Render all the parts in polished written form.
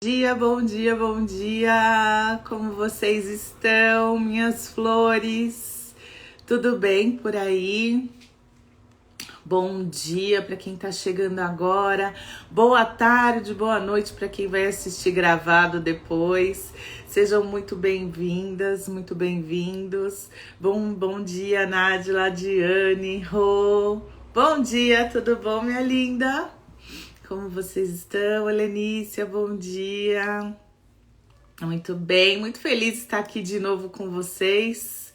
Dia, bom dia, bom dia! Como vocês estão, minhas flores? Tudo bem por aí? Bom dia para quem tá chegando agora, boa tarde, boa noite para quem vai assistir gravado depois. Sejam muito bem-vindas, muito bem-vindos. Bom dia, Nádia, Ladiane, Rô. Bom dia, tudo bom, minha linda? Como vocês estão, Helenícia? Bom dia. Muito bem, muito feliz de estar aqui de novo com vocês.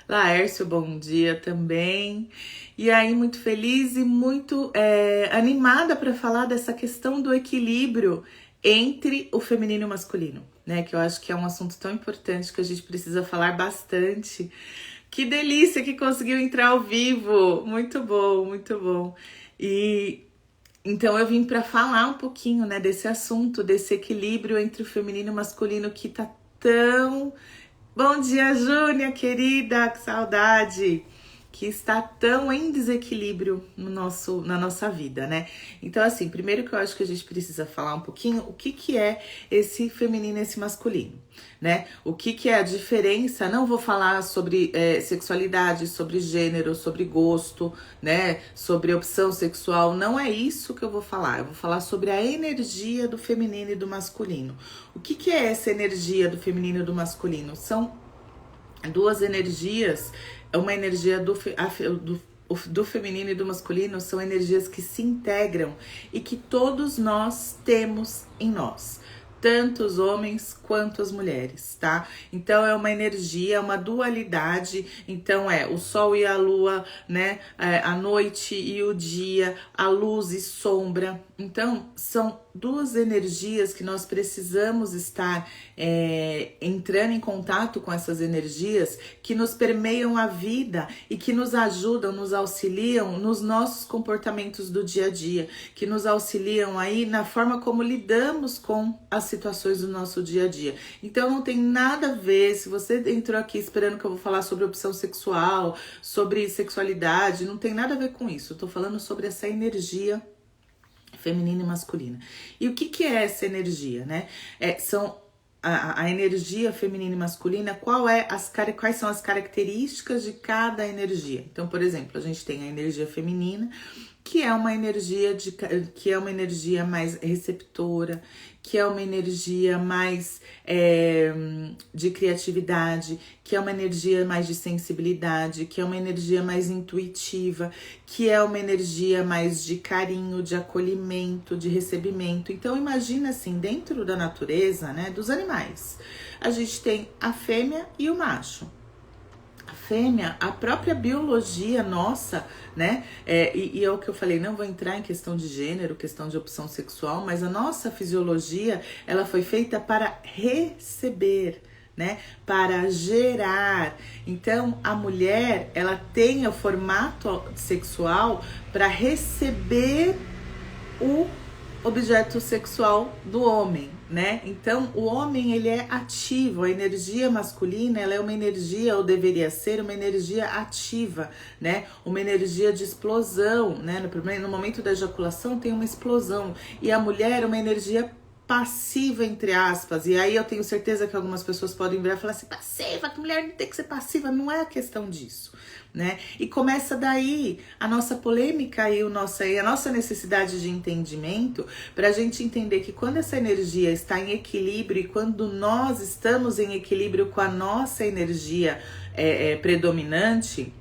Laércio, bom dia também. E aí, muito feliz e muito animada para falar dessa questão do equilíbrio entre o feminino e o masculino, né? Que eu acho que é um assunto tão importante que a gente precisa falar bastante. Que delícia que conseguiu entrar ao vivo! Muito bom, muito bom. Então eu vim para falar um pouquinho, né, desse assunto, desse equilíbrio entre o feminino e o masculino que tá tão... Bom dia, Júnia, querida, que saudade! Que está tão em desequilíbrio na nossa vida, né? Então, assim, primeiro que eu acho que a gente precisa falar um pouquinho o que é esse feminino e esse masculino, né? O que é a diferença? Não vou falar sobre sexualidade, sobre gênero, sobre gosto, né? Sobre opção sexual, não é isso que eu vou falar. Eu vou falar sobre a energia do feminino e do masculino. O que é essa energia do feminino e do masculino? São duas energias. Uma energia do feminino e do masculino são energias que se integram e que todos nós temos em nós, tanto os homens quanto as mulheres, tá? Então é uma energia, uma dualidade. Então é o sol e a lua, né? A noite e o dia, a luz e sombra. Então são duas energias que nós precisamos estar entrando em contato com essas energias que nos permeiam a vida e que nos ajudam, nos auxiliam nos nossos comportamentos do dia a dia, que nos auxiliam aí na forma como lidamos com as situações do nosso dia a dia. Então não tem nada a ver, se você entrou aqui esperando que eu vou falar sobre opção sexual, sobre sexualidade, não tem nada a ver com isso. Eu tô falando sobre essa energia feminina e masculina. E o que é essa energia, né? São a energia feminina e masculina, quais são as características de cada energia. Então, por exemplo, a gente tem a energia feminina, que é uma energia mais receptora, que é uma energia mais de criatividade, que é uma energia mais de sensibilidade, que é uma energia mais intuitiva, que é uma energia mais de carinho, de acolhimento, de recebimento. Então imagina assim, dentro da natureza, né, dos animais, a gente tem a fêmea e o macho. A fêmea, a própria biologia nossa, né? E é o que eu falei, não vou entrar em questão de gênero, questão de opção sexual, mas a nossa fisiologia, ela foi feita para receber, né? Para gerar. Então, a mulher, ela tem o formato sexual para receber o objeto sexual do homem, né? Então, o homem, ele é ativo, a energia masculina, ela é uma energia, ou deveria ser uma energia ativa, né? Uma energia de explosão, né? No momento da ejaculação tem uma explosão, e a mulher é uma energia passiva, entre aspas, e aí eu tenho certeza que algumas pessoas podem virar e falar assim, passiva, que mulher não tem que ser passiva, não é a questão disso, né? E começa daí a nossa polêmica e a nossa necessidade de entendimento, para a gente entender que quando essa energia está em equilíbrio e quando nós estamos em equilíbrio com a nossa energia predominante,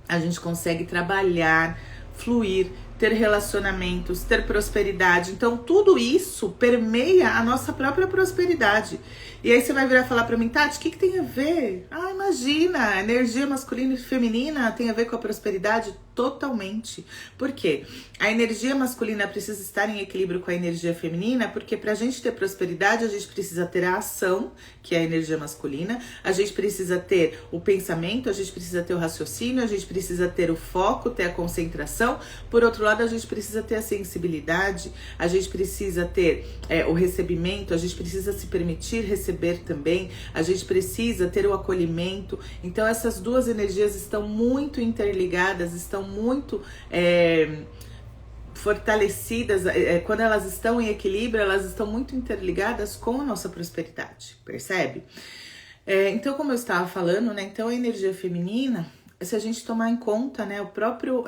a gente consegue trabalhar, fluir, ter relacionamentos, ter prosperidade. Então tudo isso permeia a nossa própria prosperidade. E aí você vai virar e falar pra mim, Tati, o que tem a ver? Ah, imagina, a energia masculina e feminina tem a ver com a prosperidade? Totalmente. Por quê? A energia masculina precisa estar em equilíbrio com a energia feminina, porque pra gente ter prosperidade, a gente precisa ter a ação, que é a energia masculina, a gente precisa ter o pensamento, a gente precisa ter o raciocínio, a gente precisa ter o foco, ter a concentração. Por outro lado, a gente precisa ter a sensibilidade, a gente precisa ter o recebimento, a gente precisa se permitir receber também, a gente precisa ter o acolhimento. Então essas duas energias estão muito interligadas, estão muito fortalecidas, quando elas estão em equilíbrio, elas estão muito interligadas com a nossa prosperidade, percebe? Então, como eu estava falando, né? Então a energia feminina, se a gente tomar em conta, né, o próprio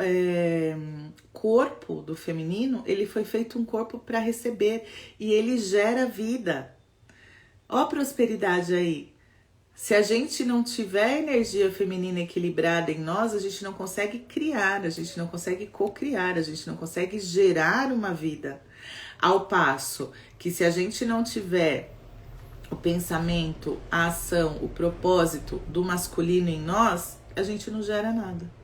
corpo do feminino, ele foi feito um corpo para receber e ele gera vida. Ó a prosperidade aí. Se a gente não tiver energia feminina equilibrada em nós, a gente não consegue criar, a gente não consegue co-criar, a gente não consegue gerar uma vida. Ao passo que se a gente não tiver o pensamento, a ação, o propósito do masculino em nós, a gente não gera nada.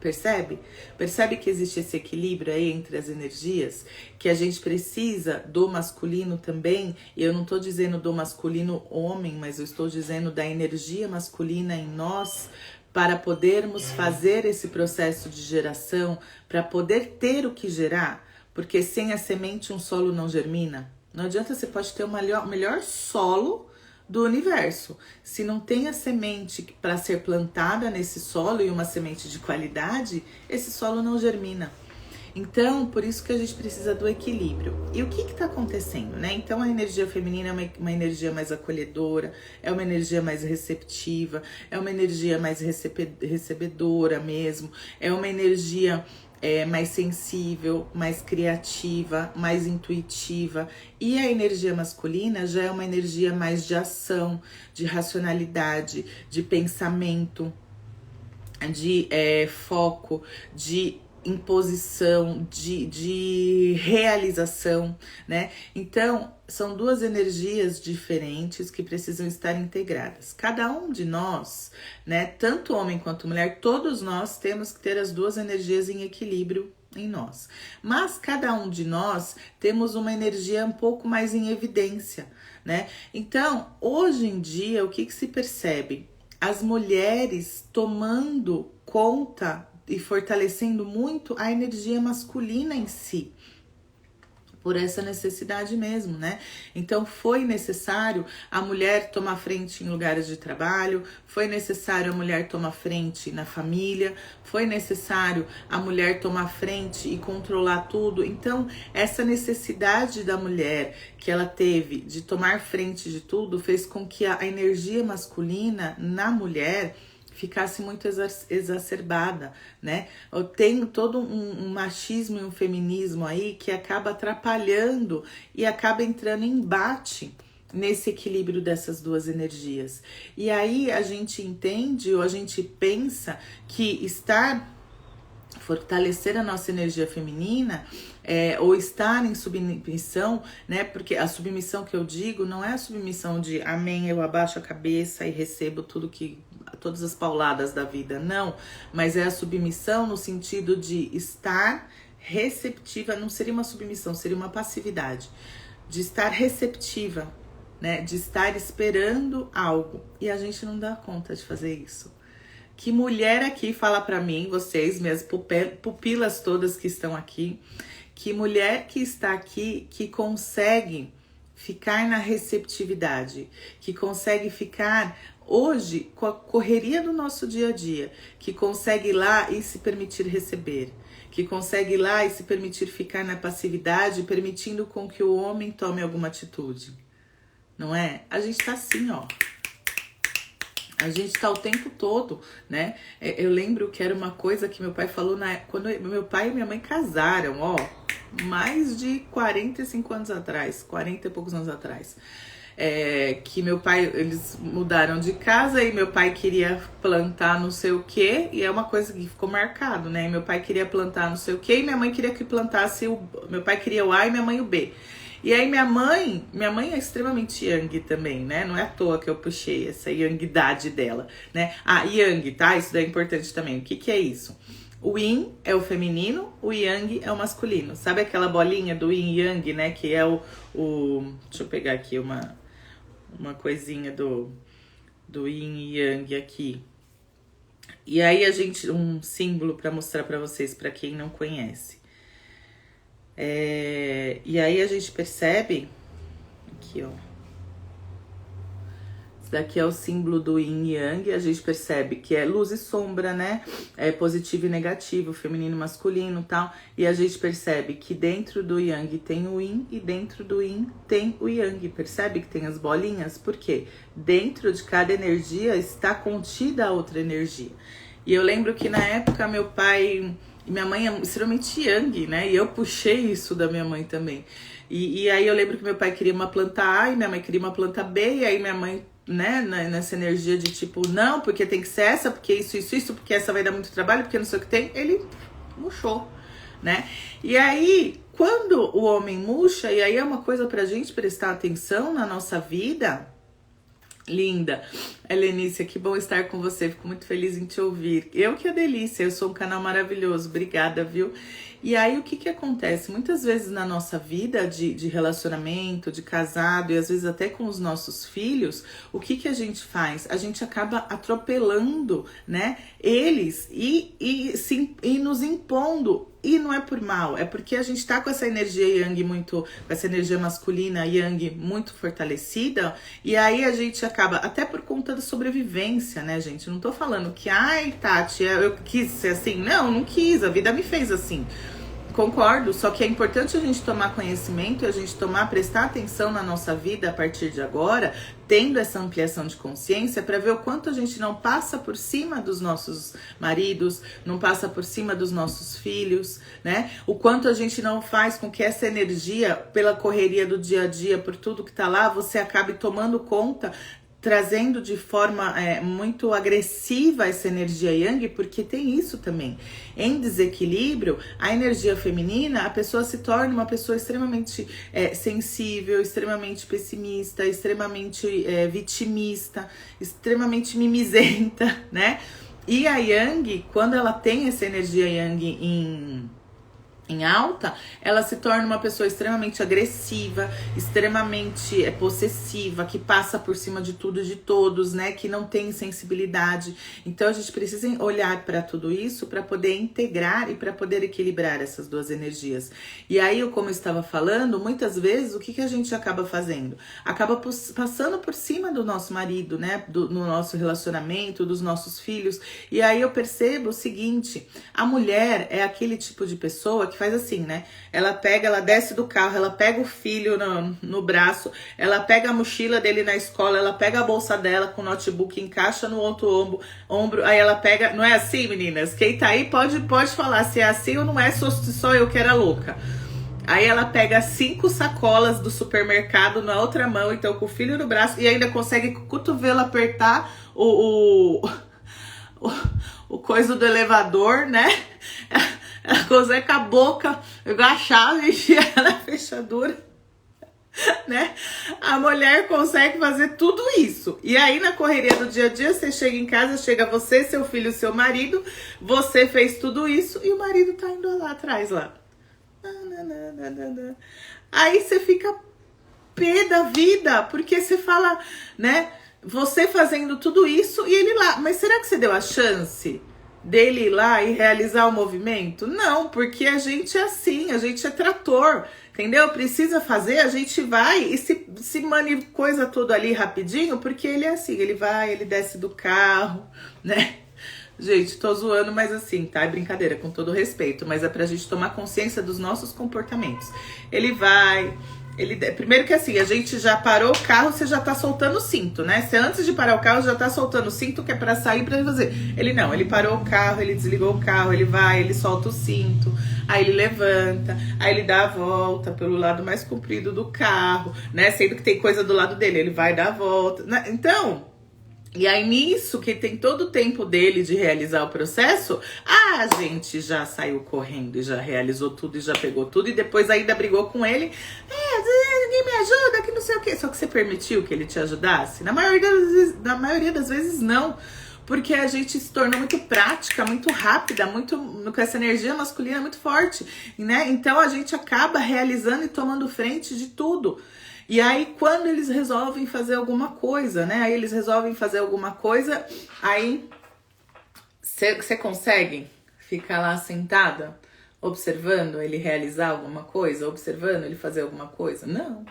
Percebe? Percebe que existe esse equilíbrio aí entre as energias? Que a gente precisa do masculino também. E eu não estou dizendo do masculino homem, mas eu estou dizendo da energia masculina em nós para podermos fazer esse processo de geração, para poder ter o que gerar. Porque sem a semente um solo não germina. Não adianta, você pode ter o melhor solo do universo. Se não tem a semente para ser plantada nesse solo e uma semente de qualidade, esse solo não germina. Então, por isso que a gente precisa do equilíbrio. E o que está acontecendo, né? Então, a energia feminina é uma energia mais acolhedora, é uma energia mais receptiva, é uma energia mais recebedora mesmo, é uma energia mais sensível, mais criativa, mais intuitiva. E a energia masculina já é uma energia mais de ação, de racionalidade, de pensamento, de foco, de imposição, de realização, né? Então, são duas energias diferentes que precisam estar integradas. Cada um de nós, né, tanto homem quanto mulher, todos nós temos que ter as duas energias em equilíbrio em nós. Mas cada um de nós temos uma energia um pouco mais em evidência, né? Então, hoje em dia, o que se percebe? As mulheres tomando conta e fortalecendo muito a energia masculina em si, por essa necessidade mesmo, né? Então foi necessário a mulher tomar frente em lugares de trabalho, foi necessário a mulher tomar frente na família, foi necessário a mulher tomar frente e controlar tudo. Então essa necessidade da mulher que ela teve de tomar frente de tudo fez com que a energia masculina na mulher ficasse muito exacerbada, né? Tem todo um machismo e um feminismo aí que acaba atrapalhando e acaba entrando em embate nesse equilíbrio dessas duas energias. E aí a gente entende ou a gente pensa que fortalecer a nossa energia feminina ou estar em submissão, né? Porque a submissão que eu digo não é a submissão de amém, eu abaixo a cabeça e recebo todas as pauladas da vida, não. Mas é a submissão no sentido de estar receptiva, não seria uma submissão, seria uma passividade. De estar receptiva, né? De estar esperando algo. E a gente não dá conta de fazer isso. Que mulher aqui fala pra mim, vocês, minhas pupilas todas que estão aqui, que mulher que está aqui, que consegue ficar na receptividade, que consegue ficar hoje com a correria do nosso dia a dia, que consegue ir lá e se permitir receber, que consegue ir lá e se permitir ficar na passividade, permitindo com que o homem tome alguma atitude, não é? A gente tá assim, ó. A gente tá o tempo todo, né? Eu lembro que era uma coisa que meu pai falou quando meu pai e minha mãe casaram, ó, mais de 45 anos atrás, 40 e poucos anos atrás. Que meu pai, eles mudaram de casa e meu pai queria plantar não sei o que, e é uma coisa que ficou marcado, né? Meu pai queria plantar não sei o que e minha mãe queria que plantasse meu pai queria o A e minha mãe o B. E aí minha mãe é extremamente yang também, né? Não é à toa que eu puxei essa yangidade dela, né? Ah, yang, tá? Isso daí é importante também. O que é isso? O yin é o feminino, o yang é o masculino. Sabe aquela bolinha do yin e yang, né? Que é deixa eu pegar aqui uma coisinha do yin e yang aqui. E aí um símbolo para mostrar para vocês, para quem não conhece. E aí a gente percebe aqui, ó. Esse daqui é o símbolo do Yin e Yang, a gente percebe que é luz e sombra, né? É positivo e negativo, feminino e masculino e tal. E a gente percebe que dentro do Yang tem o Yin e dentro do Yin tem o Yang. Percebe que tem as bolinhas? Por quê? Dentro de cada energia está contida a outra energia. E eu lembro que na época meu pai e minha mãe é extremamente Yang, né? E eu puxei isso da minha mãe também. E aí eu lembro que meu pai queria uma planta A e minha mãe queria uma planta B. E aí minha mãe, né, nessa energia de tipo, não, porque tem que ser essa, porque isso, porque essa vai dar muito trabalho, porque não sei o que tem, ele murchou, né? E aí, quando o homem murcha, e aí é uma coisa pra gente prestar atenção na nossa vida. Linda, Helenice, que bom estar com você, fico muito feliz em te ouvir. Eu que é delícia, eu sou um canal maravilhoso, obrigada, viu? E aí o que acontece? Muitas vezes na nossa vida de relacionamento, de casado e às vezes até com os nossos filhos, o que a gente faz? A gente acaba atropelando, né, eles e nos impondo. E não é por mal, é porque a gente tá com essa energia Yang muito, com essa energia masculina Yang muito fortalecida, e aí a gente acaba, até por conta da sobrevivência, né, gente? Não tô falando que, ai, Tati, eu quis ser assim. Não quis, a vida me fez assim. Concordo, só que é importante a gente tomar conhecimento e a gente prestar atenção na nossa vida a partir de agora, tendo essa ampliação de consciência para ver o quanto a gente não passa por cima dos nossos maridos, não passa por cima dos nossos filhos, né? O quanto a gente não faz com que essa energia, pela correria do dia a dia, por tudo que tá lá, você acabe tomando conta, trazendo de forma muito agressiva essa energia Yang, porque tem isso também. Em desequilíbrio, a energia feminina, a pessoa se torna uma pessoa extremamente sensível, extremamente pessimista, extremamente vitimista, extremamente mimizenta, né? E a Yang, quando ela tem essa energia Yang em alta, ela se torna uma pessoa extremamente agressiva, extremamente possessiva, que passa por cima de tudo e de todos, né? Que não tem sensibilidade. Então a gente precisa olhar para tudo isso para poder integrar e para poder equilibrar essas duas energias. E aí, como eu estava falando, muitas vezes o que a gente acaba fazendo? Acaba passando por cima do nosso marido, né? No nosso relacionamento, dos nossos filhos. E aí eu percebo o seguinte: a mulher é aquele tipo de pessoa que faz assim, né? Ela desce do carro, ela pega o filho no braço, ela pega a mochila dele na escola, ela pega a bolsa dela com o notebook, encaixa no outro ombro, aí ela pega... Não é assim, meninas? Quem tá aí pode falar se é assim ou não é, só eu que era louca. Aí ela pega 5 sacolas do supermercado na outra mão, então com o filho no braço, e ainda consegue com o cotovelo apertar o coisa do elevador, né? Ela consegue com a boca, igual a chave, enfiar na fechadura, né? A mulher consegue fazer tudo isso. E aí, na correria do dia a dia, você chega em casa, chega você, seu filho, seu marido, você fez tudo isso e o marido tá indo lá atrás, lá. Aí você fica pé da vida, porque você fala, né? Você fazendo tudo isso e ele lá. Mas será que você deu a chance dele ir lá e realizar o movimento? Não, porque a gente é assim, a gente é trator, entendeu? Precisa fazer, a gente vai e se coisa toda ali rapidinho, porque ele é assim, ele vai, ele desce do carro, né? Gente, tô zoando, mas assim, tá? É brincadeira, com todo respeito, mas é pra gente tomar consciência dos nossos comportamentos. Ele vai... Primeiro que assim, a gente já parou o carro, você já tá soltando o cinto, né? Você antes de parar o carro já tá soltando o cinto, que é pra sair, pra fazer. Ele não, ele parou o carro, ele desligou o carro, ele vai, ele solta o cinto, aí ele levanta, aí ele dá a volta pelo lado mais comprido do carro, né? Sendo que tem coisa do lado dele, ele vai dar a volta, né? Então... E aí nisso, que tem todo o tempo dele de realizar o processo, a gente já saiu correndo e já realizou tudo e já pegou tudo e depois ainda brigou com ele. Ninguém me ajuda, que não sei o quê. Só que você permitiu que ele te ajudasse? Na maioria das vezes não. Porque a gente se tornou muito prática, muito rápida, muito com essa energia masculina muito forte, né? Então a gente acaba realizando e tomando frente de tudo. E aí, quando eles resolvem fazer alguma coisa, né? Aí eles resolvem fazer alguma coisa, aí você consegue ficar lá sentada, observando ele realizar alguma coisa, observando ele fazer alguma coisa? Não.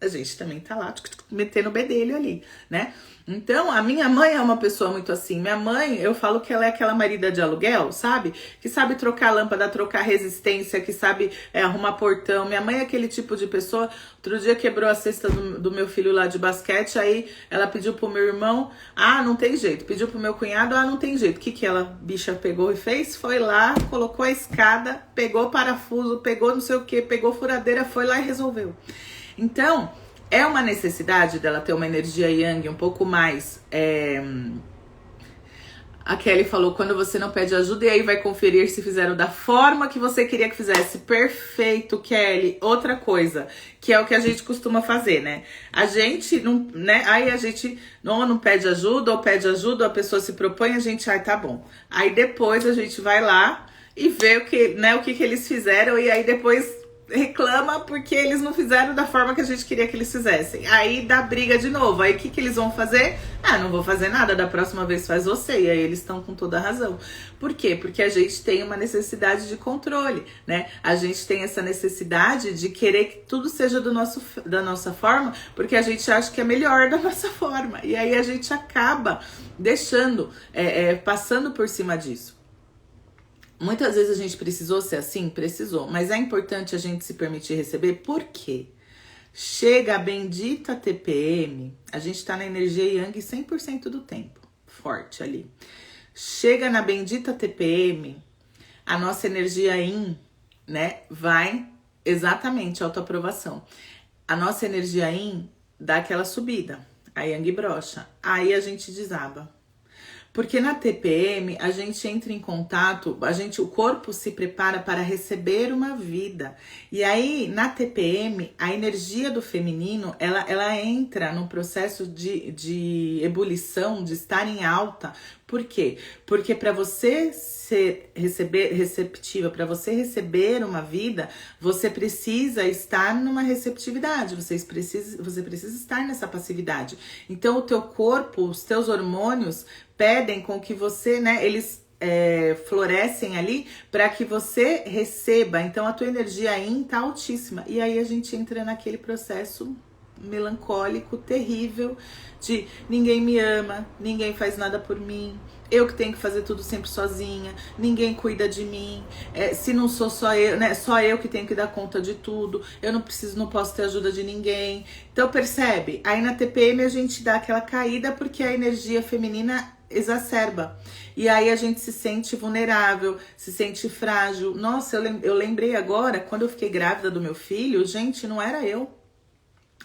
a gente também tá lá metendo o bedelho ali, né? Então, a minha mãe é uma pessoa muito assim. Minha mãe, eu falo que ela é aquela marida de aluguel, sabe? Que sabe trocar lâmpada, trocar resistência, que sabe arrumar portão. Minha mãe é aquele tipo de pessoa. Outro dia quebrou a cesta do meu filho lá de basquete, aí ela pediu pro meu irmão, não tem jeito. Pediu pro meu cunhado, não tem jeito. O que que ela, bicha, pegou e fez? Foi lá, colocou a escada, pegou parafuso, pegou não sei o que, pegou furadeira, foi lá e resolveu. Então, é uma necessidade dela ter uma energia yang um pouco mais... A Kelly falou, quando você não pede ajuda e aí vai conferir se fizeram da forma que você queria que fizesse. Perfeito, Kelly. Outra coisa, que é o que a gente costuma fazer, né? A gente não, né? Aí a gente não pede ajuda, ou pede ajuda, ou a pessoa se propõe, a gente, tá bom. Aí depois a gente vai lá e vê o que eles fizeram, e aí depois reclama porque eles não fizeram da forma que a gente queria que eles fizessem. Aí dá briga de novo. Aí o que eles vão fazer? Não vou fazer nada, da próxima vez faz você. E aí eles estão com toda a razão. Por quê? Porque a gente tem uma necessidade de controle, né? A gente tem essa necessidade de querer que tudo seja da nossa forma, porque a gente acha que é melhor da nossa forma. E aí a gente acaba deixando, passando por cima disso. Muitas vezes a gente precisou ser assim? Precisou. Mas é importante a gente se permitir receber. Por quê? Chega a bendita TPM, a gente tá na energia Yang 100% do tempo. Forte ali. Chega na bendita TPM, a nossa energia Yin, né? Vai exatamente, autoaprovação. A nossa energia Yin dá aquela subida. A Yang brocha. Aí a gente desaba. Porque na TPM a gente entra em contato, o corpo se prepara para receber uma vida. E aí na TPM a energia do feminino ela entra no processo de ebulição, de estar em alta. Por quê? Porque para você ser receptiva, para você receber uma vida, você precisa estar numa receptividade, você precisa estar nessa passividade. Então o teu corpo, os teus hormônios pedem com que você, né, eles florescem ali para que você receba. Então a tua energia Yin tá altíssima. E aí a gente entra naquele processo melancólico, terrível, de ninguém me ama, ninguém faz nada por mim, eu que tenho que fazer tudo sempre sozinha, ninguém cuida de mim, se não sou só eu, né, só eu que tenho que dar conta de tudo, eu não posso ter ajuda de ninguém. Então percebe? Aí na TPM a gente dá aquela caída porque a energia feminina exacerba. E aí a gente se sente vulnerável, se sente frágil. Nossa, eu lembrei agora, quando eu fiquei grávida do meu filho, gente, não era eu.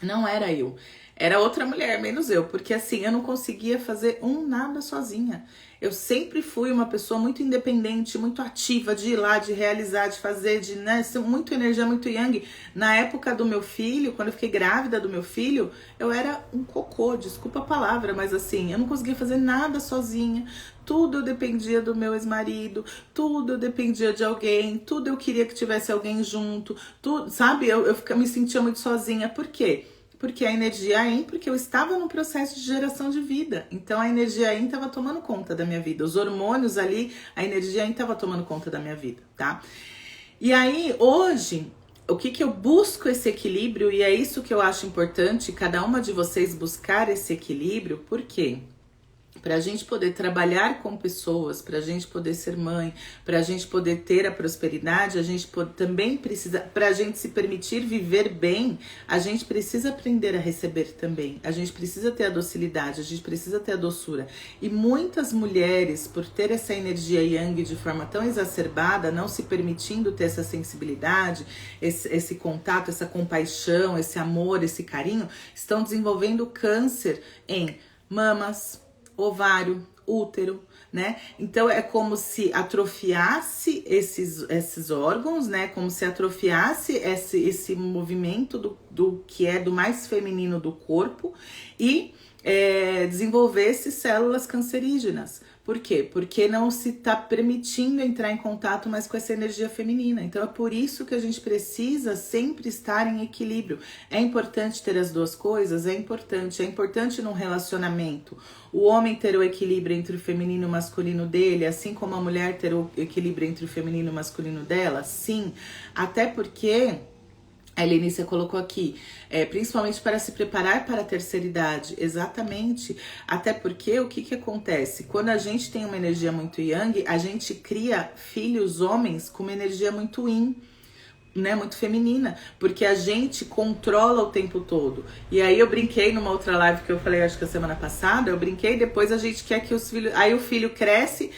Não era eu, era outra mulher, menos eu, porque assim, eu não conseguia fazer nada sozinha. Eu sempre fui uma pessoa muito independente, muito ativa, de ir lá, de realizar, de fazer, né, muito energia, muito yang. Na época do meu filho, quando eu fiquei grávida do meu filho, eu era um cocô, desculpa a palavra, mas assim, eu não conseguia fazer nada sozinha. Tudo eu dependia do meu ex-marido, tudo eu dependia de alguém, tudo eu queria que tivesse alguém junto, tudo, sabe? Eu me sentia muito sozinha. Por quê? Porque a energia Yin, porque eu estava num processo de geração de vida. Então a energia Yin estava tomando conta da minha vida. Os hormônios ali, a energia Yin estava tomando conta da minha vida, tá? E aí, hoje, o que eu busco esse equilíbrio, e é isso que eu acho importante, cada uma de vocês buscar esse equilíbrio. Por quê? Para a gente poder trabalhar com pessoas, para a gente poder ser mãe, para a gente poder ter a prosperidade, a gente também precisa, para a gente se permitir viver bem, a gente precisa aprender a receber também. A gente precisa ter a docilidade, a gente precisa ter a doçura. E muitas mulheres, por ter essa energia yang de forma tão exacerbada, não se permitindo ter essa sensibilidade, esse contato, essa compaixão, esse amor, esse carinho, estão desenvolvendo câncer em mamas, ovário, útero, né? Então é como se atrofiasse esses órgãos, né? Como se atrofiasse esse movimento do que é do mais feminino do corpo e desenvolvesse células cancerígenas. Por quê? Porque não se está permitindo entrar em contato mais com essa energia feminina. Então é por isso que a gente precisa sempre estar em equilíbrio. É importante ter as duas coisas? É importante num relacionamento. O homem ter o equilíbrio entre o feminino e o masculino dele, assim como a mulher ter o equilíbrio entre o feminino e o masculino dela? Sim, até porque A Helenícia colocou aqui, principalmente para se preparar para a terceira idade. Exatamente. Até porque o que acontece? Quando a gente tem uma energia muito yang, a gente cria filhos homens com uma energia muito yin, né, muito feminina, porque a gente controla o tempo todo. E aí eu brinquei numa outra live que eu falei, acho que a semana passada, eu brinquei, depois a gente quer que os filhos, aí o filho cresce,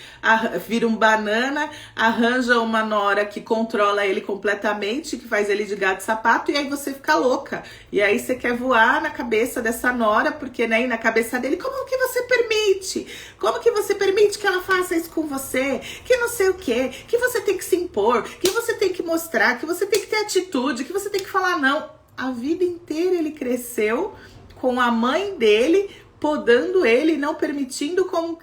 vira um banana, arranja uma nora que controla ele completamente, que faz ele de gato e sapato, e aí você fica louca. E aí você quer voar na cabeça dessa nora, porque, né, na cabeça dele, como que você permite? Como que você permite que ela faça isso com você? Que não sei o quê, que você tem que se impor, que você tem que mostrar, que você tem que ter atitude, que você tem que falar não. A vida inteira ele cresceu com a mãe dele podando ele, não permitindo com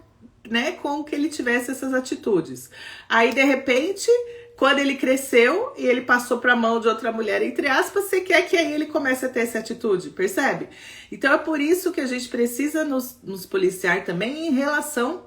que ele tivesse essas atitudes. Aí, de repente, quando ele cresceu e ele passou para a mão de outra mulher, entre aspas, você quer que aí ele comece a ter essa atitude, percebe? Então é por isso que a gente precisa nos policiar também em relação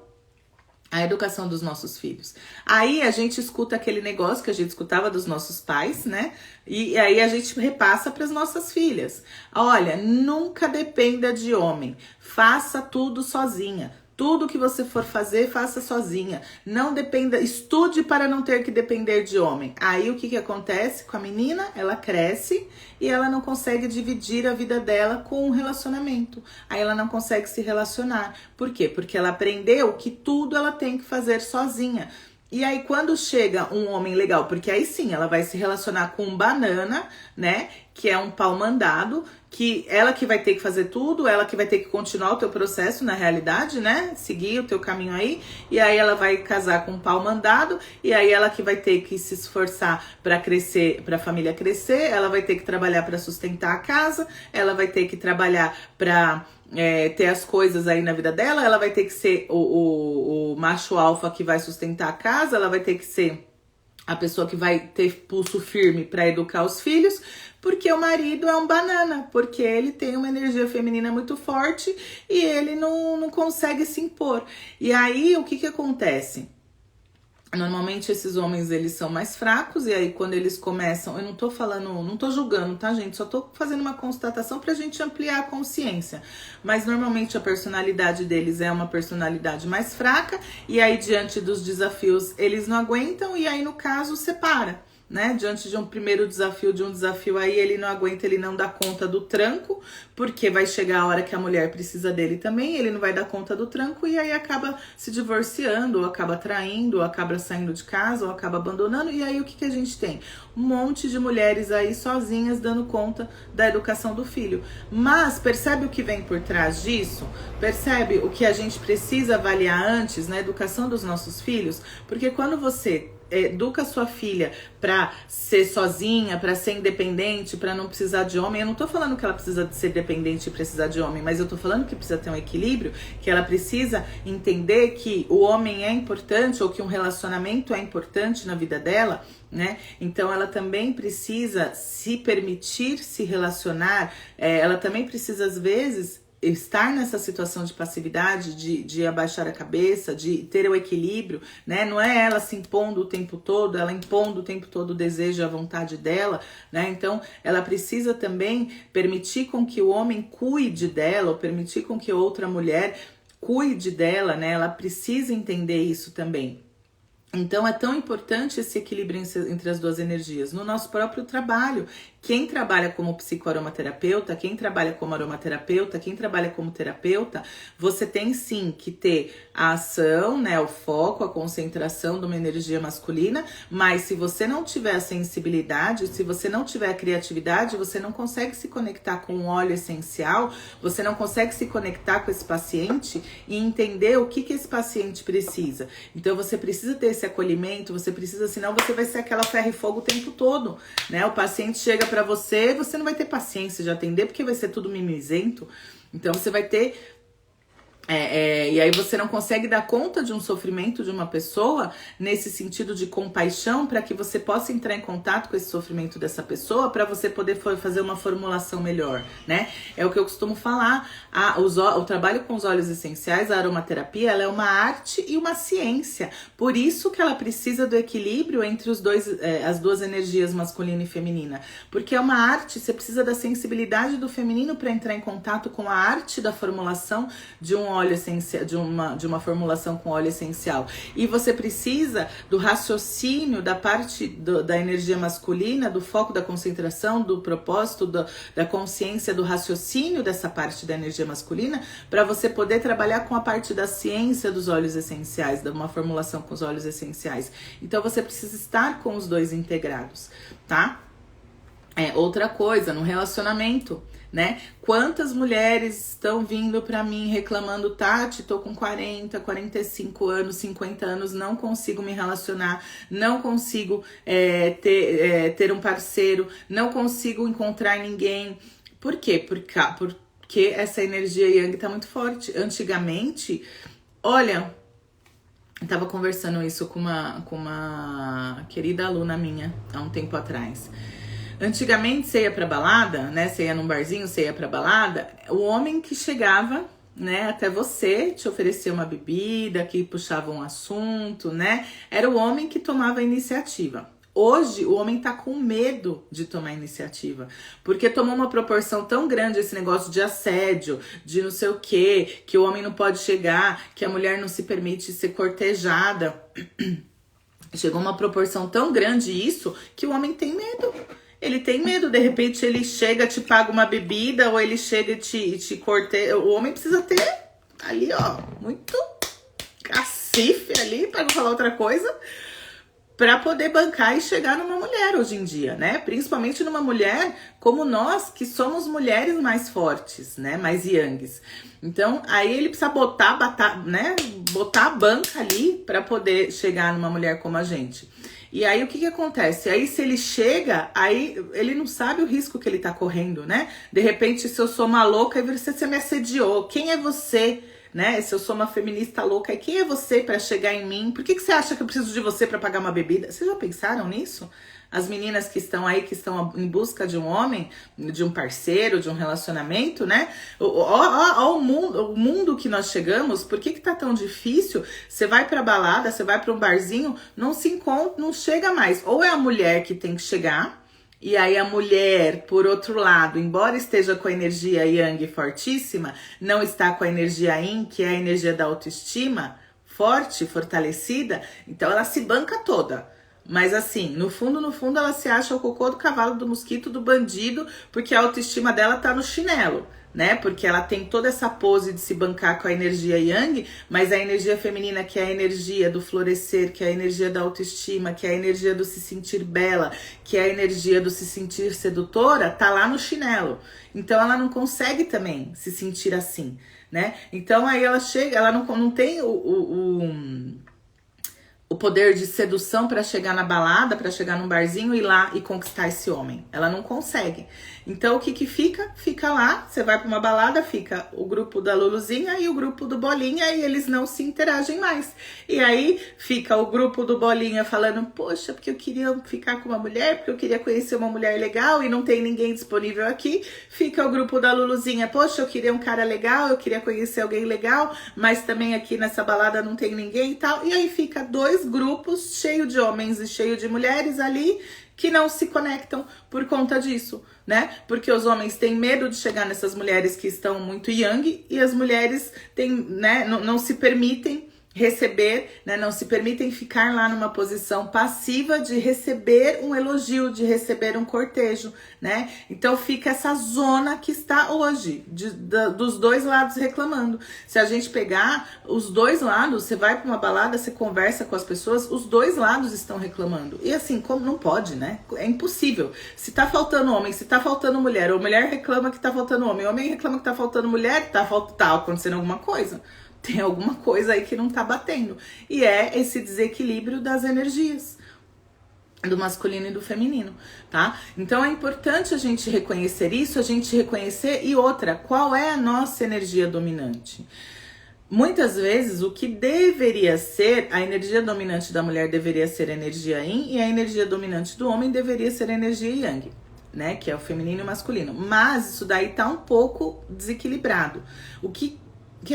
a educação dos nossos filhos. Aí a gente escuta aquele negócio que a gente escutava dos nossos pais, né? E aí a gente repassa para as nossas filhas. Olha, nunca dependa de homem. Faça tudo sozinha. Tudo que você for fazer, faça sozinha. Não dependa, estude para não ter que depender de homem. Aí o que acontece com a menina? Ela cresce e ela não consegue dividir a vida dela com um relacionamento. Aí ela não consegue se relacionar. Por quê? Porque ela aprendeu que tudo ela tem que fazer sozinha. E aí quando chega um homem legal, porque aí sim, ela vai se relacionar com um banana, né, que é um pau mandado, que ela que vai ter que fazer tudo, ela que vai ter que continuar o teu processo na realidade, né, seguir o teu caminho aí, e aí ela vai casar com um pau mandado, e aí ela que vai ter que se esforçar para crescer, para a família crescer, ela vai ter que trabalhar para sustentar a casa, ela vai ter que trabalhar para ter as coisas aí na vida dela, ela vai ter que ser o macho alfa que vai sustentar a casa, ela vai ter que ser a pessoa que vai ter pulso firme para educar os filhos, porque o marido é um banana, porque ele tem uma energia feminina muito forte e ele não consegue se impor. E aí o que acontece? Normalmente esses homens, eles são mais fracos, e aí quando eles começam, eu não tô falando, não tô julgando, tá, gente? Só tô fazendo uma constatação pra gente ampliar a consciência. Mas normalmente a personalidade deles é uma personalidade mais fraca, e aí diante dos desafios eles não aguentam, e aí no caso separa. Né? Diante de um primeiro desafio, aí ele não aguenta, ele não dá conta do tranco, porque vai chegar a hora que a mulher precisa dele também, ele não vai dar conta do tranco e aí acaba se divorciando, ou acaba traindo, ou acaba saindo de casa, ou acaba abandonando, e aí o que a gente tem? Um monte de mulheres aí sozinhas dando conta da educação do filho. Mas percebe o que vem por trás disso? Percebe o que a gente precisa avaliar antes na educação dos nossos filhos? Porque quando você educa sua filha pra ser sozinha, pra ser independente, pra não precisar de homem. Eu não tô falando que ela precisa de ser dependente e precisar de homem, mas eu tô falando que precisa ter um equilíbrio, que ela precisa entender que o homem é importante ou que um relacionamento é importante na vida dela, né? Então ela também precisa se permitir se relacionar, ela também precisa às vezes estar nessa situação de passividade, de abaixar a cabeça, de ter o equilíbrio, né? Não é ela se impondo o tempo todo, ela impondo o tempo todo o desejo e a vontade dela, né? Então, ela precisa também permitir com que o homem cuide dela, ou permitir com que outra mulher cuide dela, né? Ela precisa entender isso também. Então é tão importante esse equilíbrio entre as duas energias. No nosso próprio trabalho, quem trabalha como psicoaromaterapeuta, quem trabalha como aromaterapeuta, quem trabalha como terapeuta, você tem sim que ter a ação, né, o foco, a concentração de uma energia masculina, mas se você não tiver a sensibilidade, se você não tiver a criatividade, você não consegue se conectar com um óleo essencial, você não consegue se conectar com esse paciente e entender o que esse paciente precisa. Então você precisa ter esse acolhimento, você precisa, senão você vai ser aquela ferro e fogo o tempo todo, né? O paciente chega pra você, você não vai ter paciência de atender, porque vai ser tudo mimizento. Então você vai ter E aí você não consegue dar conta de um sofrimento de uma pessoa nesse sentido de compaixão para que você possa entrar em contato com esse sofrimento dessa pessoa para você poder fazer uma formulação melhor, né? É o que eu costumo falar, o trabalho com os óleos essenciais, a aromaterapia, ela é uma arte e uma ciência. Por isso que ela precisa do equilíbrio entre as duas energias masculina e feminina. Porque é uma arte, você precisa da sensibilidade do feminino para entrar em contato com a arte da formulação de um óleo essencial, de uma formulação com óleo essencial. E você precisa do raciocínio da parte da energia masculina, do foco da concentração, do propósito, da consciência, do raciocínio dessa parte da energia masculina, para você poder trabalhar com a parte da ciência dos óleos essenciais, de uma formulação com os óleos essenciais. Então você precisa estar com os dois integrados, tá? Outra coisa, no relacionamento, né? Quantas mulheres estão vindo pra mim reclamando, Tati, tô com 40, 45 anos, 50 anos, não consigo me relacionar, não consigo ter um parceiro, não consigo encontrar ninguém. Por quê? Porque essa energia Yang tá muito forte. Antigamente, olha, eu tava conversando isso com uma querida aluna minha há um tempo atrás. Antigamente você ia pra balada, né? Você ia num barzinho, você ia pra balada. O homem que chegava, né, até você, te oferecia uma bebida, que puxava um assunto, né? Era o homem que tomava a iniciativa. Hoje, o homem tá com medo de tomar iniciativa, porque tomou uma proporção tão grande esse negócio de assédio, de não sei o quê, que o homem não pode chegar, que a mulher não se permite ser cortejada. Chegou uma proporção tão grande isso, que o homem tem medo. Ele tem medo, de repente ele chega, te paga uma bebida, ou ele chega e te corteja. O homem precisa ter ali, ó, muito cacife ali, para não falar outra coisa, para poder bancar e chegar numa mulher hoje em dia, né? Principalmente numa mulher como nós, que somos mulheres mais fortes, né? Mais yangs. Então, aí ele precisa botar a banca ali para poder chegar numa mulher como a gente. E aí o que acontece? Aí se ele chega, aí ele não sabe o risco que ele tá correndo, né? De repente, se eu sou uma louca e você me assediou, quem é você? Né? Se eu sou uma feminista louca, e quem é você para chegar em mim? Por que você acha que eu preciso de você para pagar uma bebida? Vocês já pensaram nisso? As meninas que estão aí, que estão em busca de um homem, de um parceiro, de um relacionamento, né? O mundo que nós chegamos, por que tá tão difícil? Você vai pra balada, você vai pra um barzinho, não se encontra, não chega mais. Ou é a mulher que tem que chegar, e aí a mulher, por outro lado, embora esteja com a energia Yang fortíssima, não está com a energia Yin, que é a energia da autoestima, forte, fortalecida, então ela se banca toda. Mas assim, no fundo, ela se acha o cocô do cavalo, do mosquito, do bandido, porque a autoestima dela tá no chinelo, né? Porque ela tem toda essa pose de se bancar com a energia Yang, mas a energia feminina, que é a energia do florescer, que é a energia da autoestima, que é a energia do se sentir bela, que é a energia do se sentir sedutora, tá lá no chinelo. Então ela não consegue também se sentir assim, né? Então aí ela chega, ela não tem o poder de sedução para chegar na balada, para chegar num barzinho, ir lá e conquistar esse homem. Ela não consegue. Então o que fica? Fica lá, você vai para uma balada, fica o grupo da Luluzinha e o grupo do Bolinha e eles não se interagem mais. E aí fica o grupo do Bolinha falando, poxa, porque eu queria ficar com uma mulher, porque eu queria conhecer uma mulher legal e não tem ninguém disponível aqui. Fica o grupo da Luluzinha, poxa, eu queria um cara legal, eu queria conhecer alguém legal, mas também aqui nessa balada não tem ninguém e tal. E aí fica dois grupos cheio de homens e cheio de mulheres ali que não se conectam por conta disso, né? Porque os homens têm medo de chegar nessas mulheres que estão muito yang e as mulheres têm, né, não se permitem receber, né, não se permitem ficar lá numa posição passiva de receber um elogio, de receber um cortejo, né? Então fica essa zona que está hoje, dos dois lados reclamando. Se a gente pegar os dois lados, você vai para uma balada, você conversa com as pessoas, os dois lados estão reclamando. E assim, como não pode, né? É impossível. Se tá faltando homem, se tá faltando mulher, ou mulher reclama que tá faltando homem, homem reclama que tá faltando mulher, tá acontecendo alguma coisa. Tem alguma coisa aí que não tá batendo. E é esse desequilíbrio das energias, do masculino e do feminino, tá? Então é importante a gente reconhecer isso, a gente reconhecer. E outra, qual é a nossa energia dominante? muitas vezes o que deveria ser, a energia dominante da mulher deveria ser a energia yin e a energia dominante do homem deveria ser a energia yang, né? Que é o feminino e o masculino. Mas isso daí tá um pouco desequilibrado. O que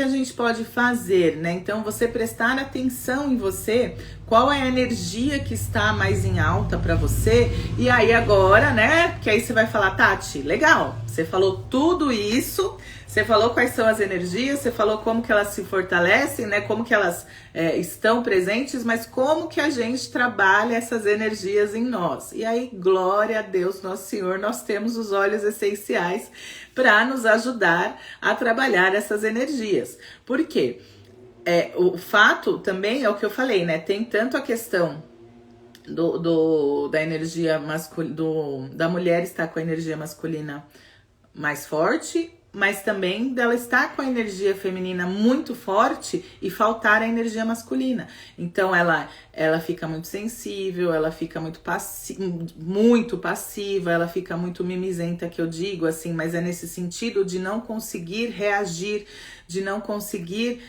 a gente pode fazer, né? Então, você prestar atenção em você, qual é a energia que está mais em alta para você, e aí agora, né? Porque aí você vai falar, Tati, legal, você falou tudo isso, você falou quais são as energias, você falou como que elas se fortalecem, né? Como que elas estão presentes, mas como que a gente trabalha essas energias em nós. E aí, glória a Deus, nosso Senhor, nós temos os óleos essenciais para nos ajudar a trabalhar essas energias. Por quê? O fato também é o que eu falei, né? Tem tanto a questão da energia masculina, da mulher estar com a energia masculina mais forte, mas também dela estar com a energia feminina muito forte e faltar a energia masculina. Então ela fica muito sensível, ela fica muito passiva, ela fica muito mimizenta, que eu digo assim, mas é nesse sentido de não conseguir reagir, de não conseguir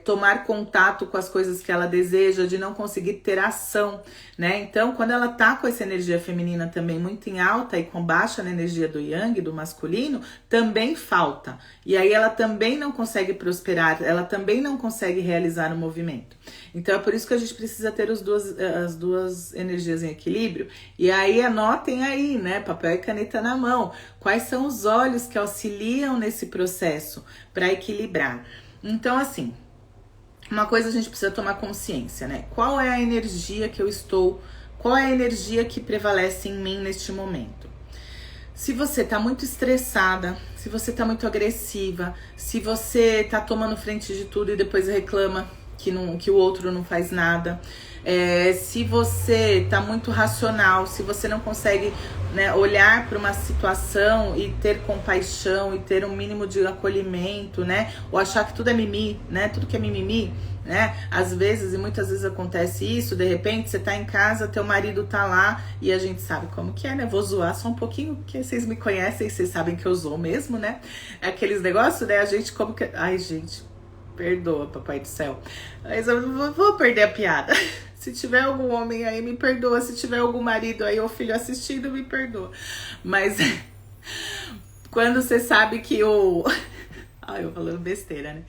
tomar contato com as coisas que ela deseja, de não conseguir ter ação, né? Então, quando ela tá com essa energia feminina também muito em alta e com baixa na energia do yang, do masculino, também falta. E aí ela também não consegue prosperar, ela também não consegue realizar o movimento. Então, é por isso que a gente precisa ter as duas energias em equilíbrio. E aí, anotem aí, né? Papel e caneta na mão. Quais são os óleos que auxiliam nesse processo para equilibrar? Então, assim, uma coisa a gente precisa tomar consciência, né? Qual é a energia que eu estou... Qual é a energia que prevalece em mim neste momento? Se você tá muito estressada, se você tá muito agressiva, se você tá tomando frente de tudo e depois reclama que o outro não faz nada, se você tá muito racional, se você não consegue, né, olhar para uma situação e ter compaixão e ter um mínimo de acolhimento, né, ou achar que tudo é mimimi, né, tudo que é mimimi, né, às vezes e muitas vezes acontece isso, de repente você tá em casa, teu marido tá lá e a gente sabe como que é, né, vou zoar só um pouquinho, porque vocês me conhecem, vocês sabem que eu zoo mesmo, né, aqueles negócios, né, a gente como que, ai gente, perdoa, papai do céu, mas eu não vou perder a piada. Se tiver algum homem aí, me perdoa. Se tiver algum marido aí ou filho assistindo, me perdoa. Mas quando você sabe que o... Ai, eu falando besteira, né?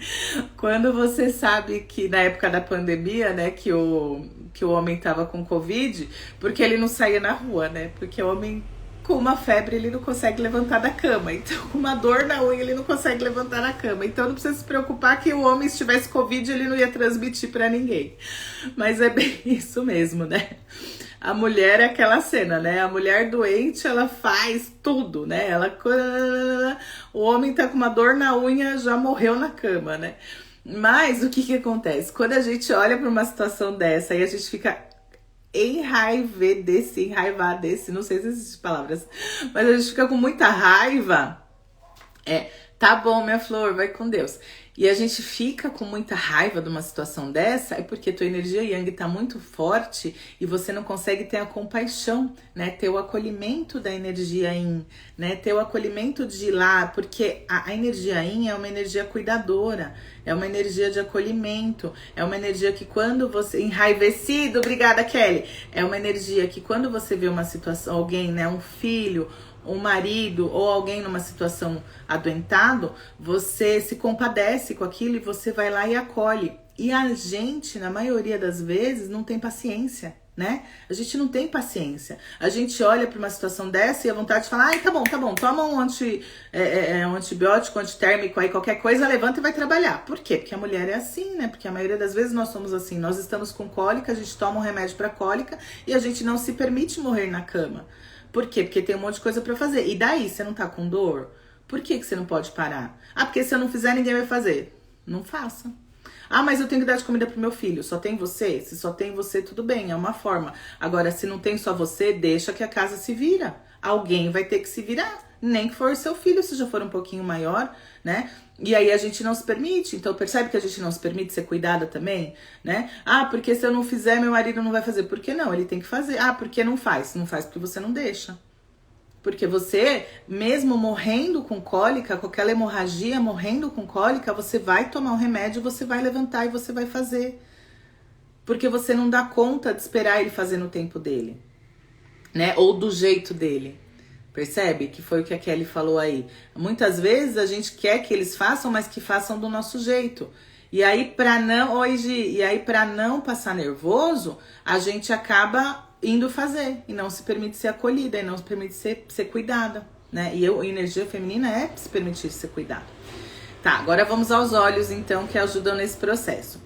Quando você sabe que na época da pandemia, né, que o homem tava com Covid, porque ele não saía na rua, né? Porque o homem com uma febre ele não consegue levantar da cama, então com uma dor na unha ele não consegue levantar da cama, então não precisa se preocupar que o homem, se tivesse Covid, ele não ia transmitir pra ninguém, mas é bem isso mesmo, né? A mulher é aquela cena, né? A mulher doente, ela faz tudo, né? O homem tá com uma dor na unha, já morreu na cama, né? Mas o que acontece? Quando a gente olha pra uma situação dessa e a gente fica enraivar desse, não sei se existem palavras, mas a gente fica com muita raiva, tá bom, minha flor, vai com Deus. E a gente fica com muita raiva de uma situação dessa, é porque tua energia yang tá muito forte e você não consegue ter a compaixão, né? Ter o acolhimento da energia yin, né? Ter o acolhimento de ir lá, porque a energia yin é uma energia cuidadora, é uma energia de acolhimento, é uma energia que quando você... Enraivecido, obrigada, Kelly! É uma energia que quando você vê uma situação, alguém, né? Um filho, um marido ou alguém numa situação adoentado, você se compadece com aquilo e você vai lá e acolhe. E a gente, na maioria das vezes, não tem paciência, né? A gente não tem paciência. A gente olha para uma situação dessa e a vontade de falar, ai, tá bom, toma um antibiótico, antitérmico aí, qualquer coisa, levanta e vai trabalhar. Por quê? Porque a mulher é assim, né? Porque a maioria das vezes nós somos assim. Nós estamos com cólica, a gente toma um remédio para cólica e a gente não se permite morrer na cama. Por quê? Porque tem um monte de coisa pra fazer. E daí, você não tá com dor? Por que você não pode parar? Ah, porque se eu não fizer, ninguém vai fazer. Não faça. Ah, mas eu tenho que dar de comida pro meu filho. Só tem você? Se só tem você, tudo bem, é uma forma. Agora, se não tem só você, deixa que a casa se vira. Alguém vai ter que se virar. Nem que for seu filho, se já for um pouquinho maior, né? E aí a gente não se permite. Então percebe que a gente não se permite ser cuidada também, né? Ah, porque se eu não fizer, meu marido não vai fazer. Por que não? Ele tem que fazer. Ah, porque não faz? Não faz porque você não deixa. Porque você, mesmo morrendo com cólica, com aquela hemorragia, morrendo com cólica, você vai tomar um remédio, você vai levantar e você vai fazer. Porque você não dá conta de esperar ele fazer no tempo dele, né? Ou do jeito dele. Percebe? Que foi o que a Kelly falou aí. Muitas vezes a gente quer que eles façam, mas que façam do nosso jeito. E aí, pra não passar nervoso, a gente acaba indo fazer e não se permite ser acolhida e não se permite ser cuidada, né? E a energia feminina é se permitir ser cuidada. Tá, agora vamos aos olhos, então, que ajudam nesse processo.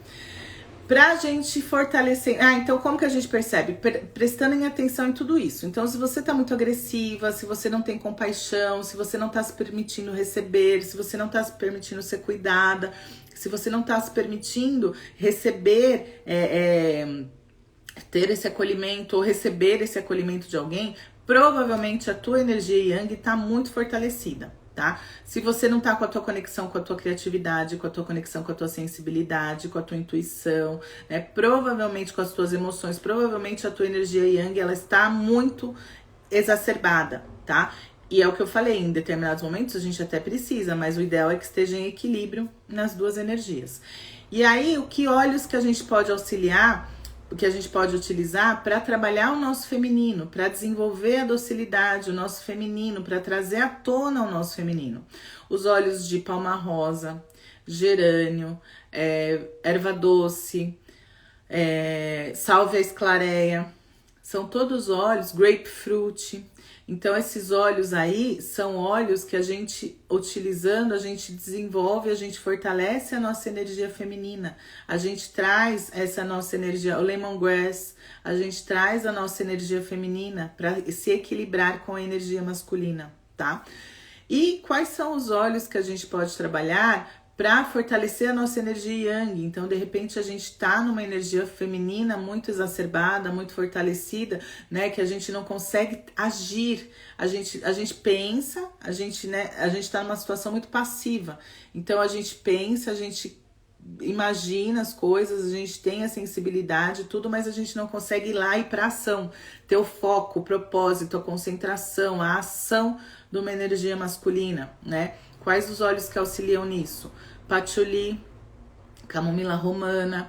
Pra gente fortalecer... então como que a gente percebe? Prestando atenção em tudo isso. Então, se você tá muito agressiva, se você não tem compaixão, se você não tá se permitindo receber, se você não tá se permitindo ser cuidada, se você não tá se permitindo receber, ter esse acolhimento ou receber esse acolhimento de alguém, provavelmente a tua energia Yang tá muito fortalecida. Tá? Se você não tá com a tua conexão com a tua criatividade, com a tua conexão com a tua sensibilidade, com a tua intuição, né? Provavelmente com as tuas emoções, provavelmente a tua energia Yang, ela está muito exacerbada, tá? E é o que eu falei, em determinados momentos a gente até precisa, mas o ideal é que esteja em equilíbrio nas duas energias. E aí, que olhos que a gente pode auxiliar, o que a gente pode utilizar para trabalhar o nosso feminino, para desenvolver a docilidade, o nosso feminino, para trazer à tona o nosso feminino. Os óleos de palma rosa, gerânio, erva doce, sálvia esclareia, são todos óleos, grapefruit. Então, esses óleos aí são óleos que a gente, utilizando, a gente desenvolve, a gente fortalece a nossa energia feminina. A gente traz essa nossa energia, o lemongrass, a gente traz a nossa energia feminina para se equilibrar com a energia masculina, tá? E quais são os óleos que a gente pode trabalhar para fortalecer a nossa energia Yang? Então, de repente, a gente tá numa energia feminina muito exacerbada, muito fortalecida, né? Que a gente não consegue agir. A gente pensa, a gente tá numa situação muito passiva. Então, a gente pensa, a gente imagina as coisas, a gente tem a sensibilidade, tudo, mas a gente não consegue ir lá e ir pra ação. Ter o foco, o propósito, a concentração, a ação de uma energia masculina, né? Quais os óleos que auxiliam nisso? Patchouli, camomila romana,